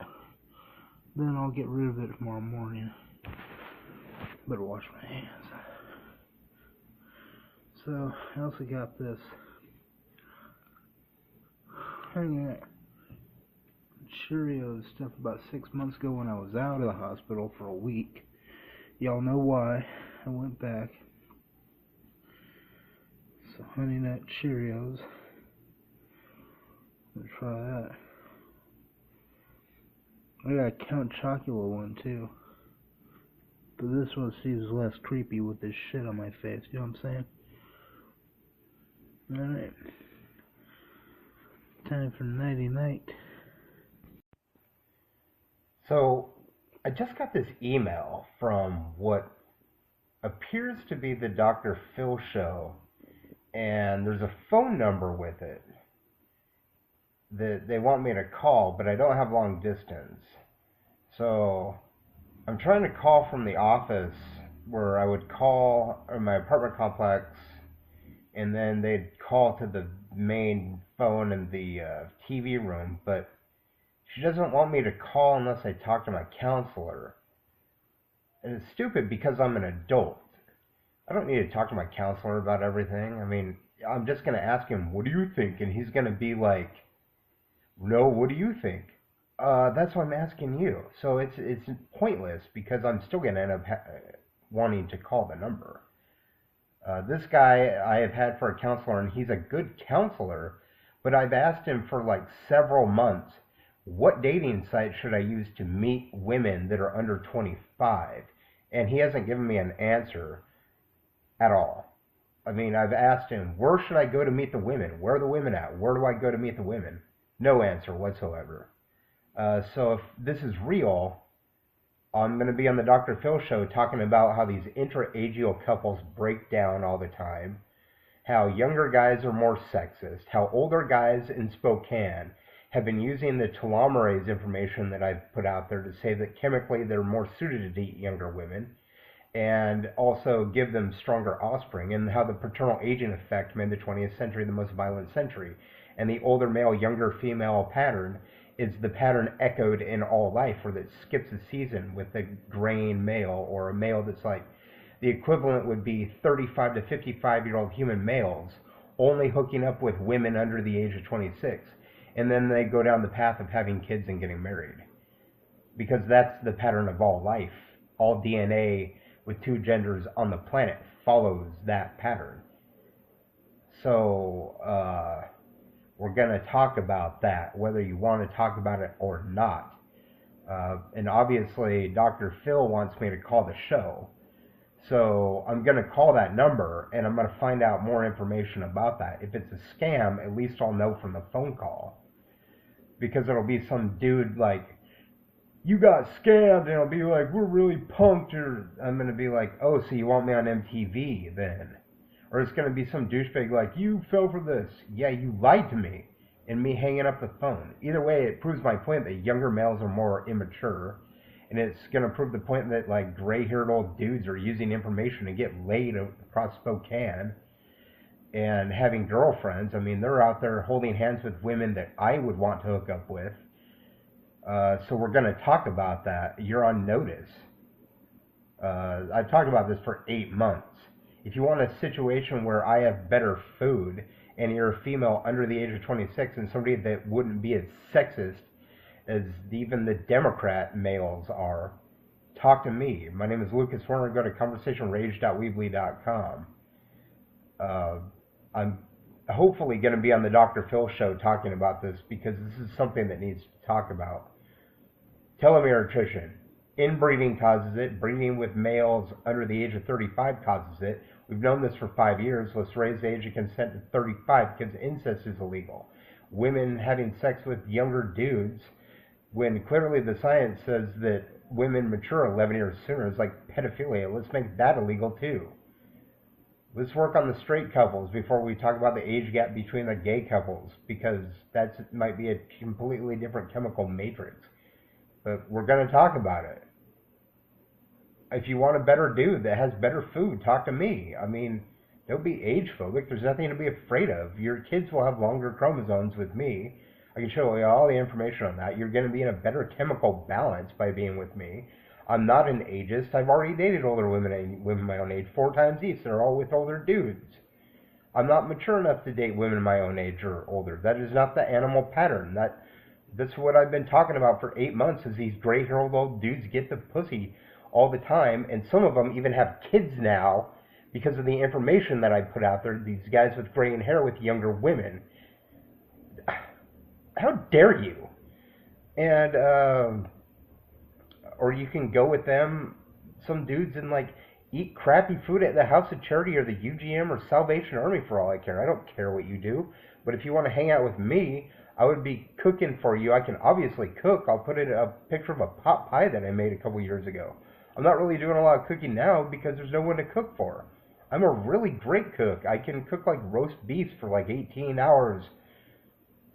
Then I'll get rid of it tomorrow morning. Better wash my hands. So I also got this. Cheerios stuff about 6 months ago when I was out of the hospital for a week. Y'all know why I went back. So Honey Nut Cheerios. Let's try that. I got a Count Chocula one too. But this one seems less creepy with this shit on my face, you know what I'm saying? Alright. Time for nighty night. So, I just got this email from what appears to be the Dr. Phil show, and there's a phone number with it that they want me to call, but I don't have long distance. So, I'm trying to call from the office where I would call my apartment complex, and then they'd call to the main phone in the TV room, but she doesn't want me to call unless I talk to my counselor. And it's stupid because I'm an adult. I don't need to talk to my counselor about everything. I mean, I'm just going to ask him, what do you think? And he's going to be like, no, what do you think? That's why I'm asking you. So it's pointless because I'm still going to end up wanting to call the number. This guy I have had for a counselor, and he's a good counselor, but I've asked him for like several months, what dating site should I use to meet women that are under 25? And he hasn't given me an answer at all. I mean, I've asked him, where should I go to meet the women? Where are the women at? Where do I go to meet the women? No answer whatsoever. So if this is real, I'm going to be on the Dr. Phil show talking about how these interageal couples break down all the time, how younger guys are more sexist, how older guys in Spokane have been using the telomerase information that I've put out there to say that chemically they're more suited to date younger women, and also give them stronger offspring, and how the paternal aging effect made the 20th century the most violent century, and the older male, younger female pattern is the pattern echoed in all life, where that skips a season with a graying male, or a male that's like, the equivalent would be 35 to 55-year-old human males only hooking up with women under the age of 26. And then they go down the path of having kids and getting married. Because that's the pattern of all life. All DNA with two genders on the planet follows that pattern. So, we're going to talk about that, whether you want to talk about it or not. And obviously, Dr. Phil wants me to call the show. So I'm going to call that number, and I'm going to find out more information about that. If it's a scam, at least I'll know from the phone call. because it'll be some dude like, you got scammed, and it'll be like, we're really punked, or I'm going to be like, oh, so you want me on MTV then? Or it's going to be some douchebag like, you fell for this. Yeah, you lied to me. And me hanging up the phone. Either way, it proves my point that younger males are more immature. And it's going to prove the point that, like, gray-haired old dudes are using information to get laid across Spokane and having girlfriends. I mean, they're out there holding hands with women that I would want to hook up with. So we're going to talk about that. You're on notice. I've talked about this for 8 months. If you want a situation where I have better food and you're a female under the age of 26 and somebody that wouldn't be as sexist as even the Democrat males are, talk to me. My name is Lucas Warner. Go to conversationrage.weebly.com. I'm hopefully going to be on the Dr. Phil show talking about this because this is something that needs to talk about. Telomere attrition. Inbreeding causes it. Breeding with males under the age of 35 causes it. We've known this for 5 years. Let's raise the age of consent to 35 because incest is illegal. Women having sex with younger dudes when clearly the science says that women mature 11 years sooner is like pedophilia. Let's make that illegal too. Let's work on the straight couples before we talk about the age gap between the gay couples because that might be a completely different chemical matrix. But we're going to talk about it. If you want a better dude that has better food, talk to me. I mean, don't be age phobic. There's nothing to be afraid of. Your kids will have longer chromosomes with me. I can show you all the information on that. You're going to be in a better chemical balance by being with me. I'm not an ageist. I've already dated older women my own age 4 times each. They're all with older dudes. I'm not mature enough to date women my own age or older. That is not the animal pattern. That's what I've been talking about for 8 months is these gray-haired old dudes get the pussy all the time, and some of them even have kids now because of the information that I put out there, these guys with graying hair with younger women. How dare you? And, or you can go with them, some dudes, and, like, eat crappy food at the House of Charity or the UGM or Salvation Army for all I care. I don't care what you do, but if you want to hang out with me, I would be cooking for you. I can obviously cook. I'll put in a picture of a pot pie that I made a couple years ago. I'm not really doing a lot of cooking now because there's no one to cook for. I'm a really great cook. I can cook like roast beef for like 18 hours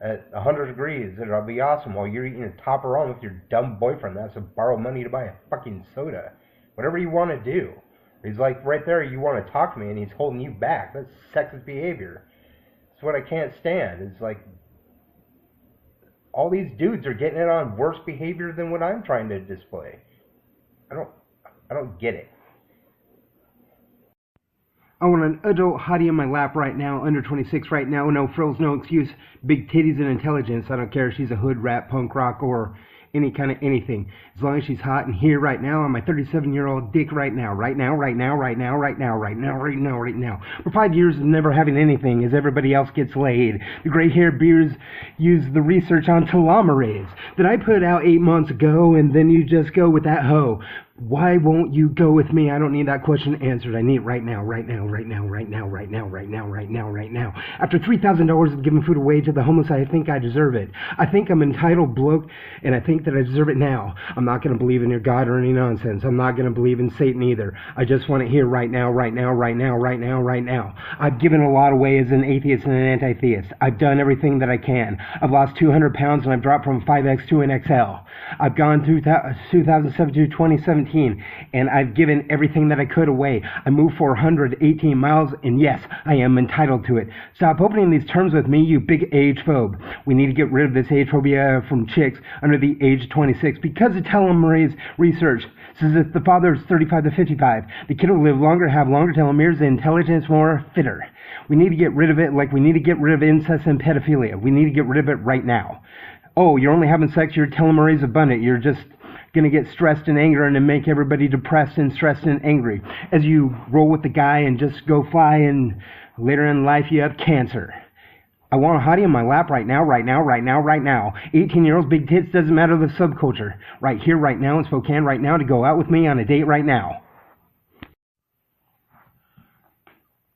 at 100 degrees. It'll be awesome while you're eating a Topperone with your dumb boyfriend that has to borrow money to buy a fucking soda. Whatever you want to do. He's like, right there, you want to talk to me, and he's holding you back. That's sexist behavior. It's what I can't stand. It's like, all these dudes are getting it on worse behavior than what I'm trying to display. I don't get it. I want an adult hottie in my lap right now, under 26 right now, no frills, no excuse, big titties and intelligence. I don't care if she's a hood rat, punk rock, or any kind of anything. As long as she's hot and here right now on my 37-year-old dick right now. For 5 years of never having anything as everybody else gets laid. The gray-haired beers use the research on telomerase that I put out 8 months ago, and then you just go with that hoe. Why won't you go with me? I don't need that question answered. I need it right now. After $3,000 of giving food away to the homeless, I think I deserve it. I think I'm entitled bloke, and I think that I deserve it now. I'm not going to believe in your God or any nonsense. I'm not going to believe in Satan either. I just want it here right now. I've given a lot away as an atheist and an anti-theist. I've done everything that I can. I've lost 200 pounds, and I've dropped from 5X to an XL. I've gone through 2007 to 2017. And I've given everything that I could away. I moved 418 miles, and yes, I am entitled to it. Stop opening these terms with me, you big age phobe. We need to get rid of this age phobia from chicks under the age of 26 because of telomerase research says if the father is 35 to 55, the kid will live longer, have longer telomeres, and intelligence more fitter. We need to get rid of it like we need to get rid of incest and pedophilia. We need to get rid of it right now. Oh, you're only having sex, your telomerase abundant. You're just going to get stressed and angry and make everybody depressed and stressed and angry as you roll with the guy and just go fly, and later in life you have cancer. I want a hottie in my lap right now. 18-year-olds, big tits, doesn't matter the subculture. Right here, right now in Spokane, right now to go out with me on a date right now.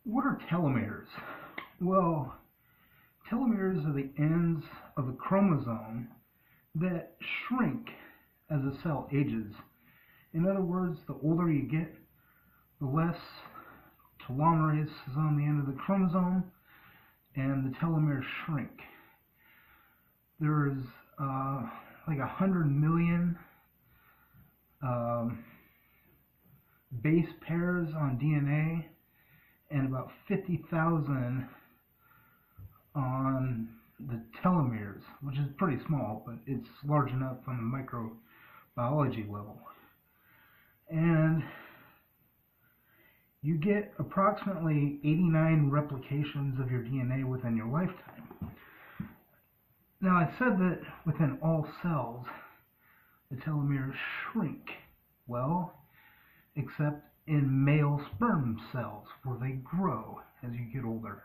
What are telomeres? Well, telomeres are the ends of the chromosome that shrink as a cell ages. In other words, the older you get, the less telomerase is on the end of the chromosome, and the telomeres shrink. There's like 100 million base pairs on DNA and about 50,000 on the telomeres, which is pretty small, but it's large enough on the microbiology level. And you get approximately 89 replications of your DNA within your lifetime. Now, I said that within all cells, the telomeres shrink. Well, except in male sperm cells, where they grow as you get older.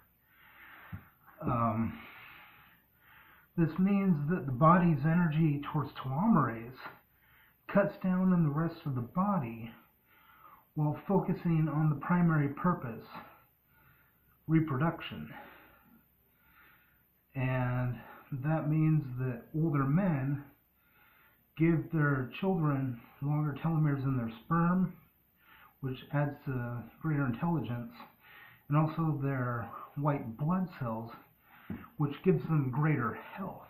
This means that the body's energy towards telomerase cuts down on the rest of the body while focusing on the primary purpose, reproduction. And that means that older men give their children longer telomeres in their sperm, which adds to greater intelligence, and also their white blood cells, which gives them greater health.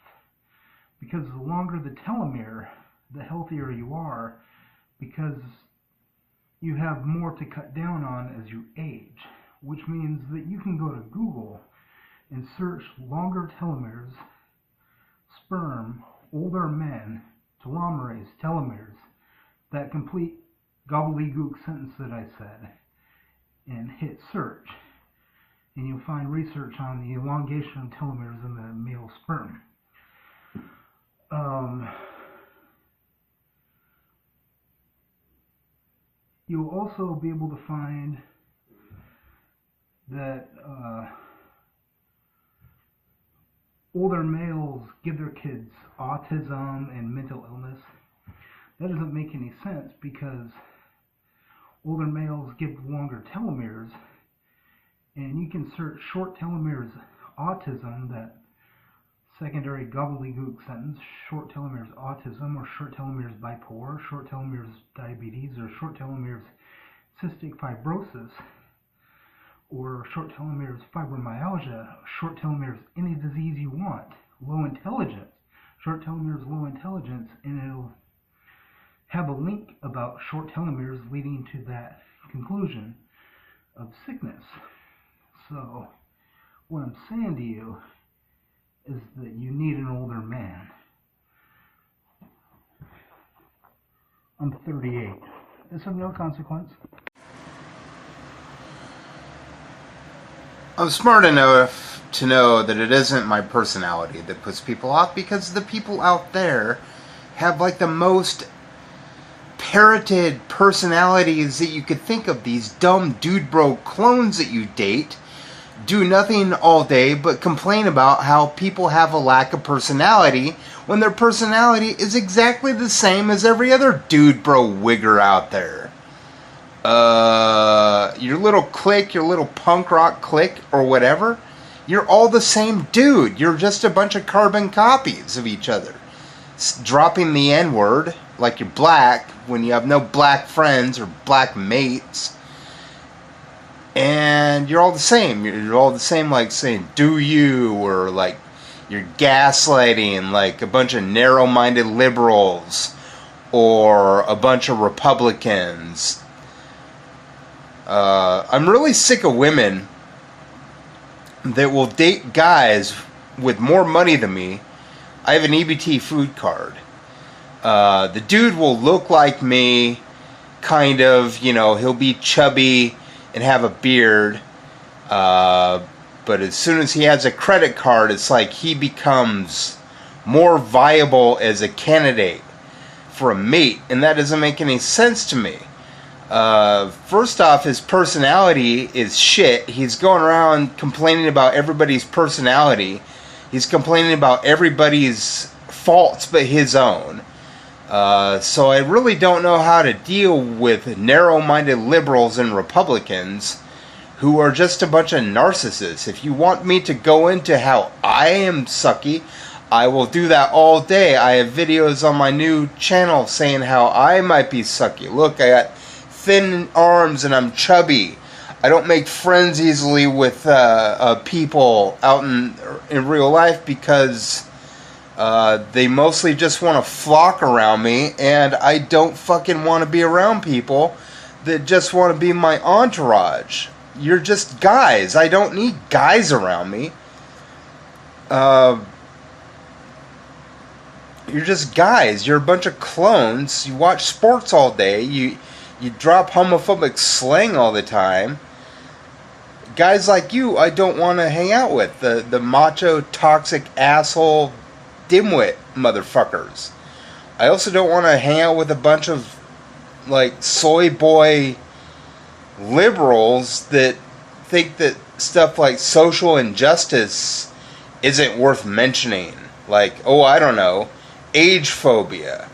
Because the longer the telomere, the healthier you are, because you have more to cut down on as you age, which means that you can go to Google and search longer telomeres, sperm, older men, telomerase, telomeres, that complete gobbledygook sentence that I said, and hit search. And you'll find research on the elongation of telomeres in the male sperm. You'll also be able to find that older males give their kids autism and mental illness. That doesn't make any sense because older males give longer telomeres, and you can search short telomeres autism, that secondary gobbledygook sentence, short telomeres autism, or short telomeres bipolar, short telomeres diabetes, or short telomeres cystic fibrosis, or short telomeres fibromyalgia, short telomeres any disease you want, low intelligence, short telomeres low intelligence, and it'll have a link about short telomeres leading to that conclusion of sickness. So, what I'm saying to you is that you need an older man. I'm 38. It's of no consequence. I'm smart enough to know that it isn't my personality that puts people off, because the people out there have like the most parroted personalities that you could think of. These dumb dude bro clones that you date do nothing all day but complain about how people have a lack of personality when their personality is exactly the same as every other dude bro wigger out there. Your little clique, your little punk rock clique or whatever, you're all the same dude. You're just a bunch of carbon copies of each other. Dropping the N-word like you're black when you have no black friends or black mates. And you're all the same. You're all the same, like saying, do you, or like you're gaslighting like a bunch of narrow-minded liberals or a bunch of Republicans. I'm really sick of women that will date guys with more money than me. I have an EBT food card. The dude will look like me, kind of, you know, he'll be chubby and have a beard, but as soon as he has a credit card, it's like he becomes more viable as a candidate for a mate, and that doesn't make any sense to me. First off, his personality is shit. He's going around complaining about everybody's personality. He's complaining about everybody's faults but his own. So I really don't know how to deal with narrow-minded liberals and Republicans who are just a bunch of narcissists. If you want me to go into how I am sucky, I will do that all day. I have videos on my new channel saying how I might be sucky. Look, I got thin arms and I'm chubby. I don't make friends easily with people out in real life because they mostly just want to flock around me, and I don't fucking want to be around people that just want to be my entourage. You're just guys. I don't need guys around me. You're just guys. You're a bunch of clones. You watch sports all day. You drop homophobic slang all the time. Guys like you, I don't want to hang out with. The macho, toxic, asshole, dimwit motherfuckers. I also don't want to hang out with a bunch of, like, soy boy liberals that think that stuff like social injustice isn't worth mentioning. Like, oh, I don't know, age phobia,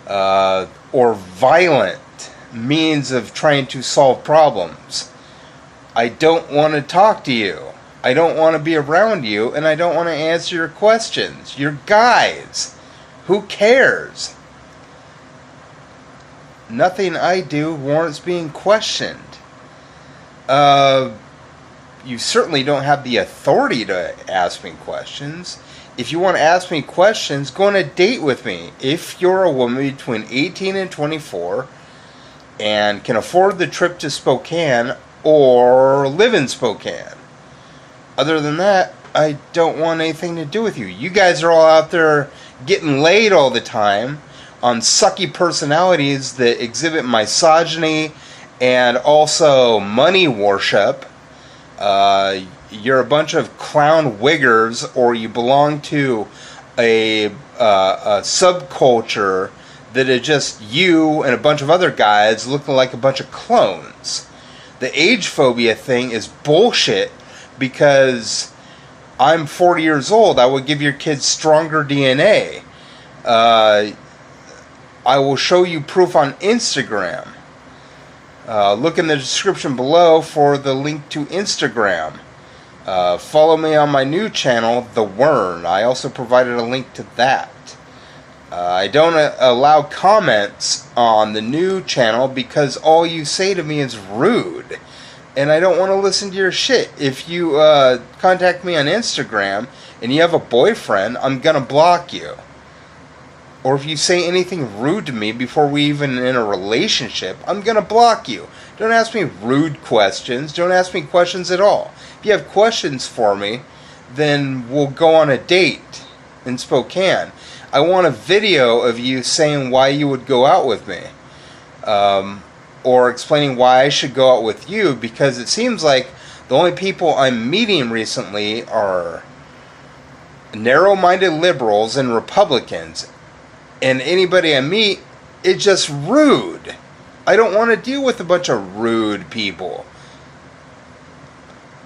or violent means of trying to solve problems. I don't want to talk to you. I don't want to be around you, and I don't want to answer your questions. You're guys. Who cares? Nothing I do warrants being questioned. You certainly don't have the authority to ask me questions. If you want to ask me questions, go on a date with me. If you're a woman between 18 and 24 and can afford the trip to Spokane or live in Spokane. Other than that, I don't want anything to do with you. You guys are all out there getting laid all the time on sucky personalities that exhibit misogyny and also money worship. You're a bunch of clown wiggers, or you belong to a subculture that is just you and a bunch of other guys looking like a bunch of clones. The age phobia thing is bullshit because I'm 40 years old. I would give your kids stronger DNA. I will show you proof on Instagram. Look in the description below for the link to Instagram. Follow me on my new channel, The Wern. I also provided a link to that. I don't allow comments on the new channel because all you say to me is rude. And I don't want to listen to your shit. If you contact me on Instagram and you have a boyfriend, I'm going to block you. Or if you say anything rude to me before we even in a relationship, I'm going to block you. Don't ask me rude questions. Don't ask me questions at all. If you have questions for me, then we'll go on a date in Spokane. I want a video of you saying why you would go out with me. Or explaining why I should go out with you, because it seems like the only people I'm meeting recently are narrow-minded liberals and Republicans. And anybody I meet, it's just rude. I don't want to deal with a bunch of rude people.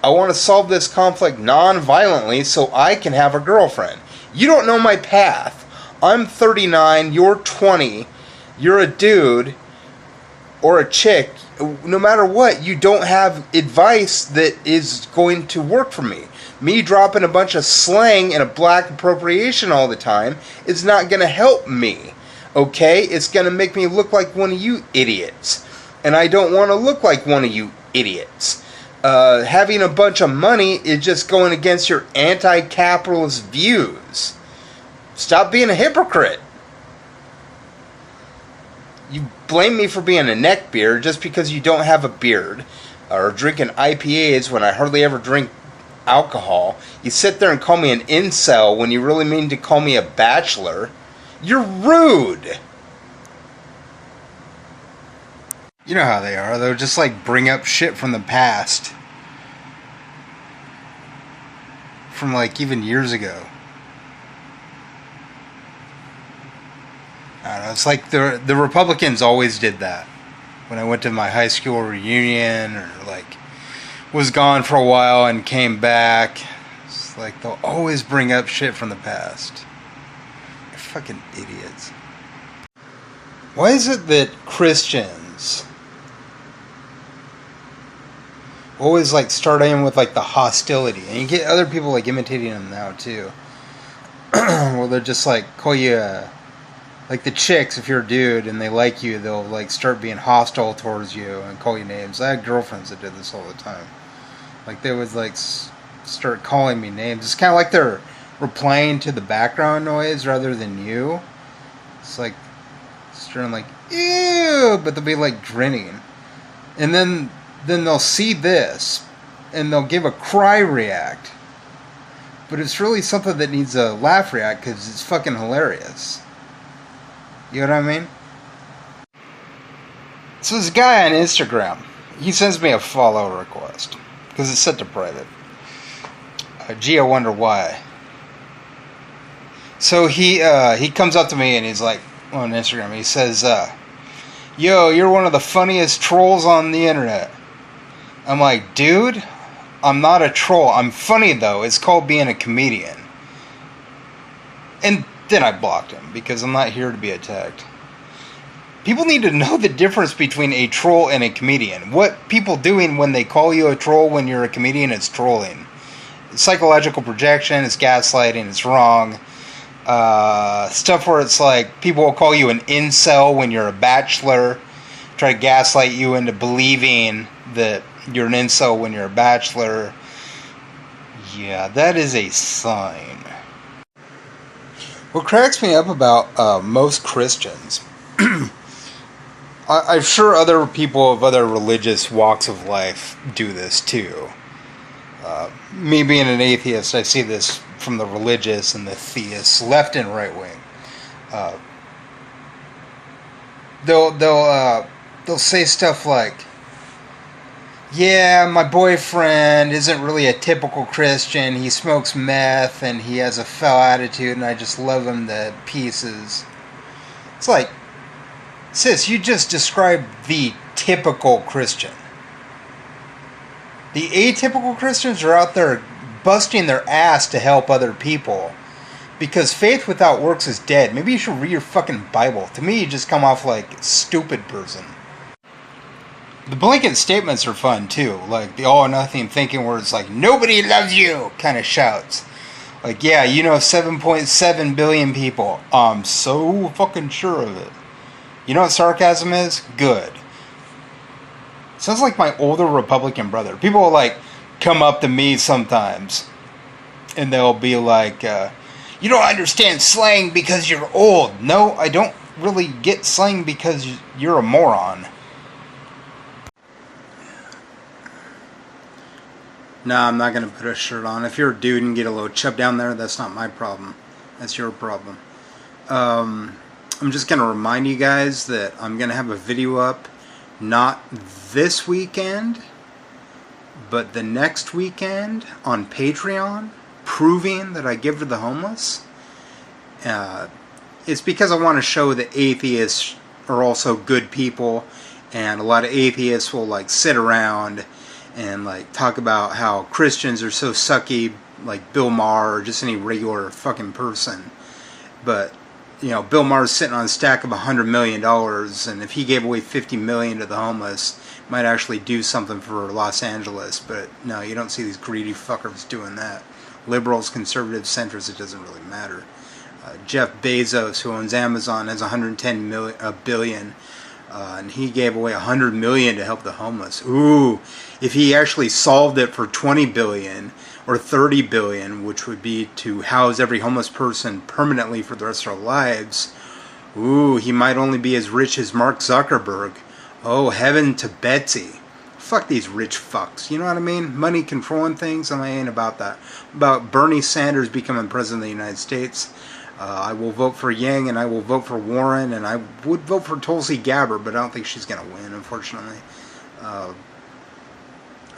I want to solve this conflict non-violently so I can have a girlfriend. You don't know my path. I'm 39, you're 20, you're a dude or a chick. No matter what, you don't have advice that is going to work for me. Me dropping a bunch of slang and a black appropriation all the time is not going to help me. Okay? It's going to make me look like one of you idiots. And I don't want to look like one of you idiots. Having a bunch of money is just going against your anti-capitalist views. Stop being a hypocrite. You blame me for being a neckbeard just because you don't have a beard, or drinking IPAs when I hardly ever drink alcohol. You sit there and call me an incel when you really mean to call me a bachelor. You're rude. You know how they are. They'll just like bring up shit from the past. From like even years ago. I don't know, it's like the Republicans always did that. When I went to my high school reunion, or like was gone for a while and came back, it's like they'll always bring up shit from the past. They're fucking idiots. Why is it that Christians always like start in with like the hostility, and you get other people like imitating them now too? Well, they'll just like call you like the chicks. If you're a dude and they like you, they'll like start being hostile towards you and call you names. I had girlfriends that did this all the time. Like they would like start calling me names. It's kind of like they're replying to the background noise rather than you. It's like starting like ew, but they'll be like grinning, and then they'll see this and they'll give a cry react. But it's really something that needs a laugh react because it's fucking hilarious. You know what I mean? So this guy on Instagram, he sends me a follow request because it's set to private. Gee, I wonder why. So he comes up to me and he's like on Instagram. He says, "Yo, you're one of the funniest trolls on the internet." I'm like, dude, I'm not a troll. I'm funny, though. It's called being a comedian. And then I blocked him because I'm not here to be attacked. People need to know the difference between a troll and a comedian. What people doing when they call you a troll when you're a comedian is trolling. It's psychological projection. It's gaslighting. It's wrong. Stuff where it's like people will call you an incel when you're a bachelor. Try to gaslight you into believing that you're an incel when you're a bachelor. Yeah, that is a sign. What cracks me up about most Christians, I'm sure other people of other religious walks of life do this too. Me being an atheist, I see this from the religious and the theists, left and right wing. They'll say stuff like, "Yeah, my boyfriend isn't really a typical Christian. He smokes meth and he has a foul attitude and I just love him to pieces." It's like, sis, you just described the typical Christian. The atypical Christians are out there busting their ass to help other people. Because faith without works is dead. Maybe you should read your fucking Bible. To me, you just come off like a stupid person. The blanket statements are fun too, like the all or nothing thinking where it's like, "Nobody loves you" kind of shouts. Like, yeah, 7.7 billion people. I'm so fucking sure of it. You know what sarcasm is? Good. Sounds like my older Republican brother. People will like come up to me sometimes and they'll be like, "You don't understand slang because you're old." No, I don't really get slang because you're a moron. Nah, I'm not going to put a shirt on. If you're a dude and get a little chub down there, that's not my problem. That's your problem. I'm just going to remind you guys that I'm going to have a video up, not this weekend, but the next weekend on Patreon, proving that I give to the homeless. It's because I want to show that atheists are also good people, and a lot of atheists will like sit around and like talk about how Christians are so sucky, like Bill Maher or just any regular fucking person. But Bill Maher's sitting on a stack of $100 million, and if he gave away $50 million to the homeless, might actually do something for Los Angeles. But no, you don't see these greedy fuckers doing that. Liberals, conservatives, centrists, it doesn't really matter. Jeff Bezos, who owns Amazon, has $110 billion. And he gave away $100 million to help the homeless. Ooh, if he actually solved it for $20 billion or $30 billion, which would be to house every homeless person permanently for the rest of their lives, ooh, he might only be as rich as Mark Zuckerberg. Oh, heaven to Betsy. Fuck these rich fucks. You know what I mean? Money controlling things. I ain't about that. About Bernie Sanders becoming president of the United States. I will vote for Yang, and I will vote for Warren, and I would vote for Tulsi Gabbard, but I don't think she's going to win, unfortunately.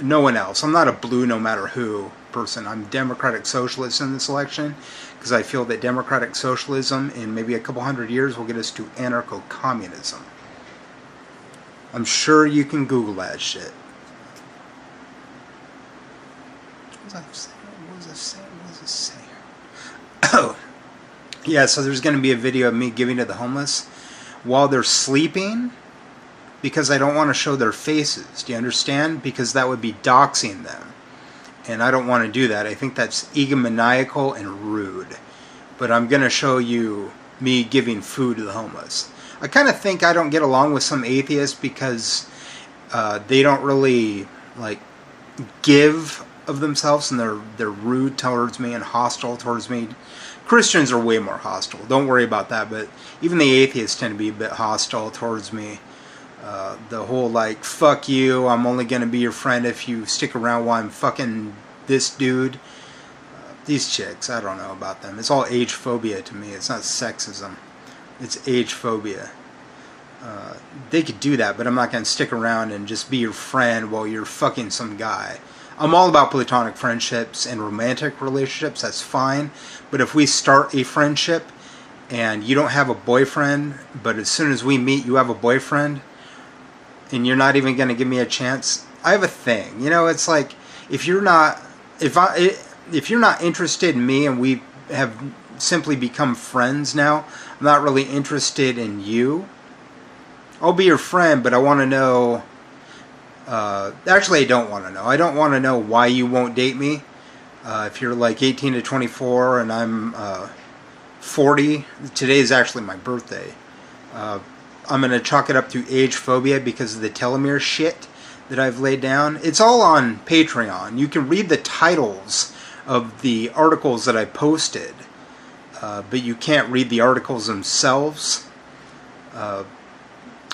No one else. I'm not a blue no matter who person. I'm Democratic Socialist in this election, because I feel that Democratic Socialism in maybe a couple hundred years will get us to anarcho-communism. I'm sure you can Google that shit. What was I saying? Oh. Yeah, so there's going to be a video of me giving to the homeless while they're sleeping because I don't want to show their faces. Do you understand? Because that would be doxing them. And I don't want to do that. I think that's egomaniacal and rude. but I'm going to show you me giving food to the homeless. I kind of think I don't get along with some atheists because they don't really like give of themselves, and they're rude towards me and hostile towards me. Christians are way more hostile. Don't worry about that, but even the atheists tend to be a bit hostile towards me. The whole like, fuck you, I'm only going to be your friend if you stick around while I'm fucking this dude. These chicks, I don't know about them. It's all age phobia to me. It's not sexism. It's age phobia. They could do that, but I'm not going to stick around and just be your friend while you're fucking some guy. I'm all about platonic friendships and romantic relationships. That's fine. But if we start a friendship and you don't have a boyfriend, but as soon as we meet you have a boyfriend, and you're not even going to give me a chance, I have a thing. You know, it's like if you're not interested in me and we have simply become friends now, I'm not really interested in you. I'll be your friend, but I want to know. Actually, I don't want to know. I don't want to know why you won't date me. If you're like 18 to 24 and I'm 40, today is actually my birthday. I'm going to chalk it up to age phobia because of the telomere shit that I've laid down. It's all on Patreon. You can read the titles of the articles that I posted, but you can't read the articles themselves.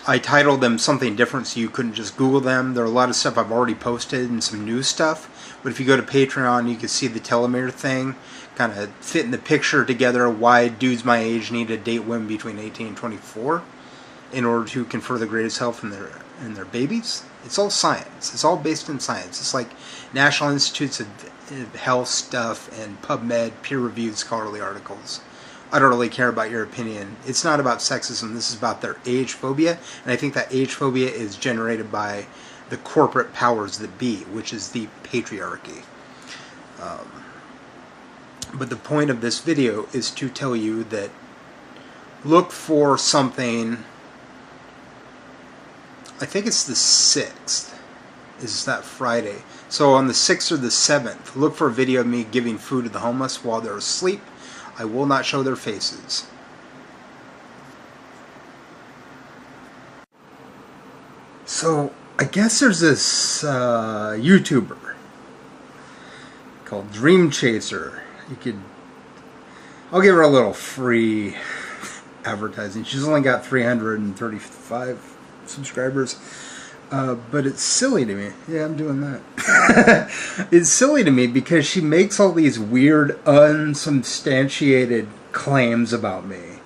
I titled them something different so you couldn't just Google them. There are a lot of stuff I've already posted and some new stuff. But if you go to Patreon, you can see the telomere thing, kind of fitting the picture together why dudes my age need to date women between 18 and 24 in order to confer the greatest health in their babies. It's all science. It's all based in science. It's like National Institutes of Health stuff and PubMed, peer-reviewed scholarly articles. I don't really care about your opinion. It's not about sexism. This is about their age phobia. And I think that age phobia is generated by the corporate powers that be, which is the patriarchy. But the point of this video is to tell you that look for something. I think it's the 6th. Is that Friday? So on the 6th or the 7th, look for a video of me giving food to the homeless while they're asleep. I will not show their faces. So, I guess there's this YouTuber called Dream Chaser. I'll give her a little free advertising. She's only got 335 subscribers. But it's silly to me. Yeah, I'm doing that. It's silly to me because she makes all these weird, unsubstantiated claims about me.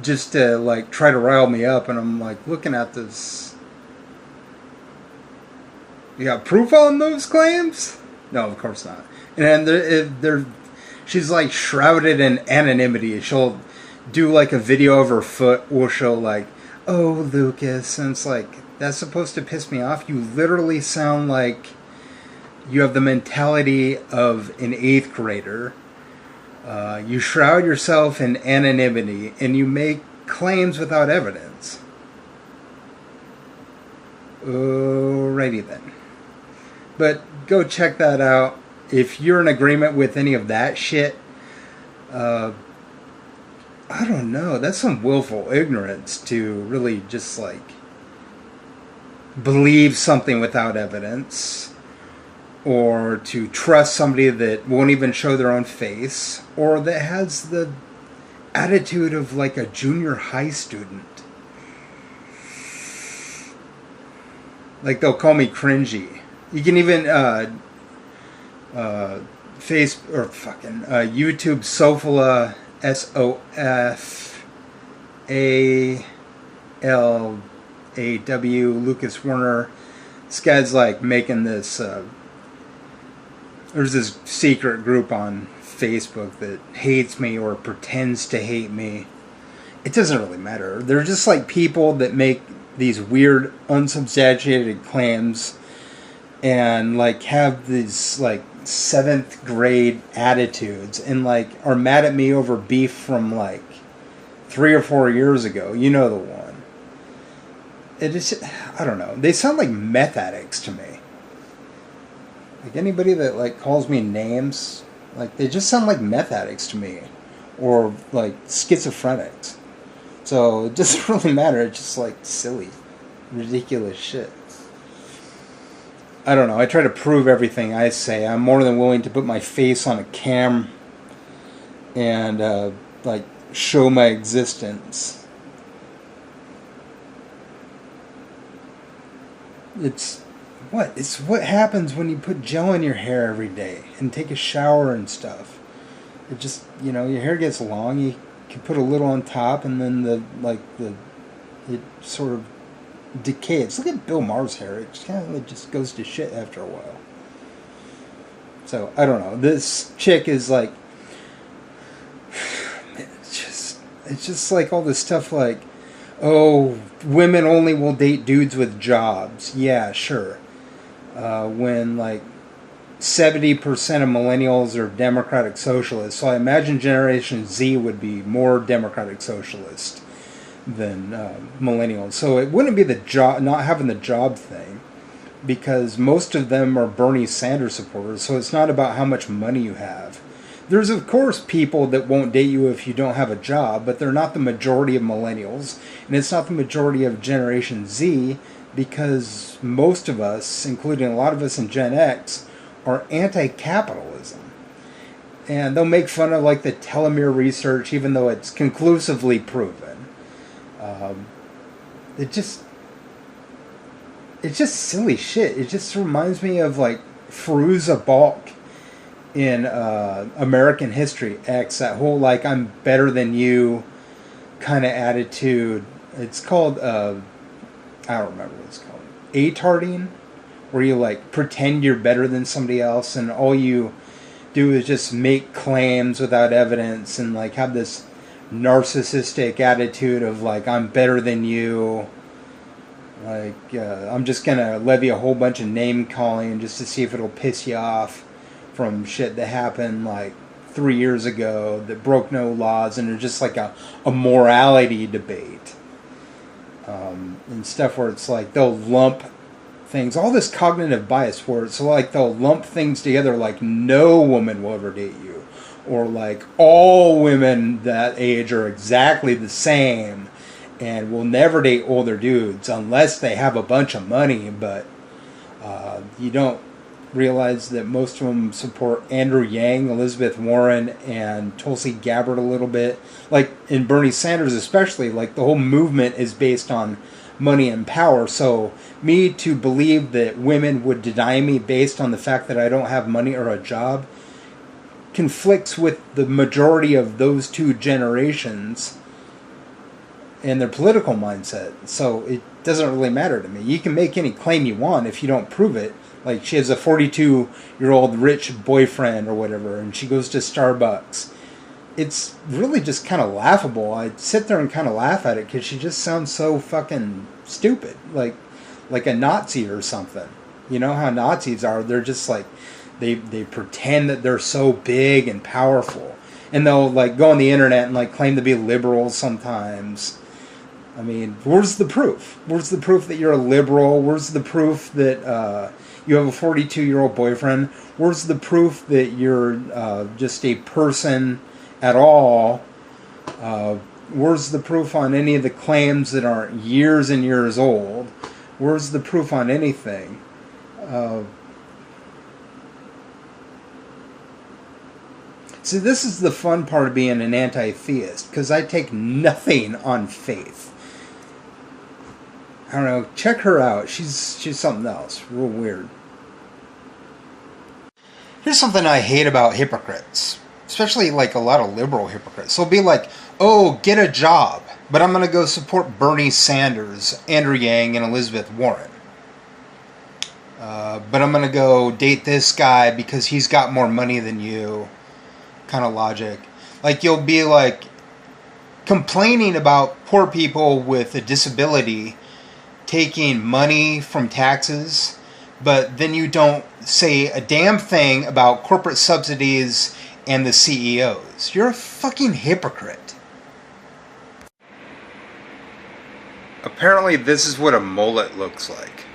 Just to, like, try to rile me up. And I'm, like, looking at this. You got proof on those claims? No, of course not. And she's, like, shrouded in anonymity. She'll do, like, a video of her foot where she'll, like, oh, Lucas, and it's like, that's supposed to piss me off. You literally sound like you have the mentality of an 8th grader. You shroud yourself in anonymity, and you make claims without evidence. Alrighty then. But go check that out. If you're in agreement with any of that shit, I don't know. That's some willful ignorance to really just, like, believe something without evidence, or to trust somebody that won't even show their own face, or that has the attitude of, like, a junior high student. Like, they'll call me cringy. You can even, YouTube Sofala, SOFALAW, Lucas Werner. This guy's like making this. There's this secret group on Facebook that hates me or pretends to hate me. It doesn't really matter. They're just like people that make these weird, unsubstantiated claims and like have these like 7th grade attitudes and like are mad at me over beef from like 3 or 4 years ago. You know the one. It is, I don't know. They sound like meth addicts to me. Like anybody that like calls me names, Like, they just sound like meth addicts to me. Or, like, schizophrenics. So, it doesn't really matter. It's just, like, silly, ridiculous shit. I don't know. I try to prove everything I say. I'm more than willing to put my face on a cam and, like, show my existence. It's what happens when you put gel in your hair every day and take a shower and stuff. It just, your hair gets long, you can put a little on top, and then it sort of decays. Look at Bill Maher's hair. It just goes to shit after a while. So, I don't know. This chick is like, it's just like all this stuff like, oh, women only will date dudes with jobs. Yeah, sure. When like 70% of millennials are democratic socialists, so I imagine Generation Z would be more democratic socialist than millennials. So it wouldn't be the job, not having the job thing, because most of them are Bernie Sanders supporters. So it's not about how much money you have. There's of course people that won't date you if you don't have a job, but they're not the majority of millennials, and it's not the majority of Generation Z, because most of us, including a lot of us in Gen X, are anti-capitalism. And they'll make fun of like the telomere research, even though it's conclusively proven. It's just silly shit. It just reminds me of like Fairuza Balk in American History X, that whole like I'm better than you kind of attitude. It's called I don't remember what it's called. A-tarding, where you like pretend you're better than somebody else, and all you do is just make claims without evidence, and like have this narcissistic attitude of like I'm better than you. Like I'm just gonna levy a whole bunch of name calling just to see if it'll piss you off from shit that happened like 3 years ago that broke no laws, and it's just like a morality debate. And stuff where it's like they'll lump things, all this cognitive bias where it's like they'll lump things together like no woman will ever date you, or like all women that age are exactly the same and will never date older dudes unless they have a bunch of money. But you don't realize that most of them support Andrew Yang, Elizabeth Warren, and Tulsi Gabbard a little bit. Like in Bernie Sanders especially, like the whole movement is based on money and power. So me to believe that women would deny me based on the fact that I don't have money or a job conflicts with the majority of those two generations and their political mindset. So it doesn't really matter to me. You can make any claim you want if you don't prove it. Like she has a 42-year-old rich boyfriend or whatever, and she goes to Starbucks. It's really just kind of laughable. I sit there and kind of laugh at it because she just sounds so fucking stupid, like a Nazi or something. You know how Nazis are? They're just like they pretend that they're so big and powerful, and they'll like go on the internet and like claim to be liberals sometimes. I mean, where's the proof? Where's the proof that you're a liberal? Where's the proof that you have a 42-year-old boyfriend? Where's the proof that you're just a person at all? Where's the proof on any of the claims that aren't years and years old? Where's the proof on anything? See, this is the fun part of being an anti-theist, because I take nothing on faith. I don't know, check her out. She's something else. Real weird. Here's something I hate about hypocrites. Especially like a lot of liberal hypocrites. They'll be like, oh, get a job, but I'm going to go support Bernie Sanders, Andrew Yang, and Elizabeth Warren. But I'm going to go date this guy because he's got more money than you. Kind of logic. Like you'll be like complaining about poor people with a disability taking money from taxes, but then you don't say a damn thing about corporate subsidies and the CEOs. You're a fucking hypocrite. Apparently this is what a mullet looks like.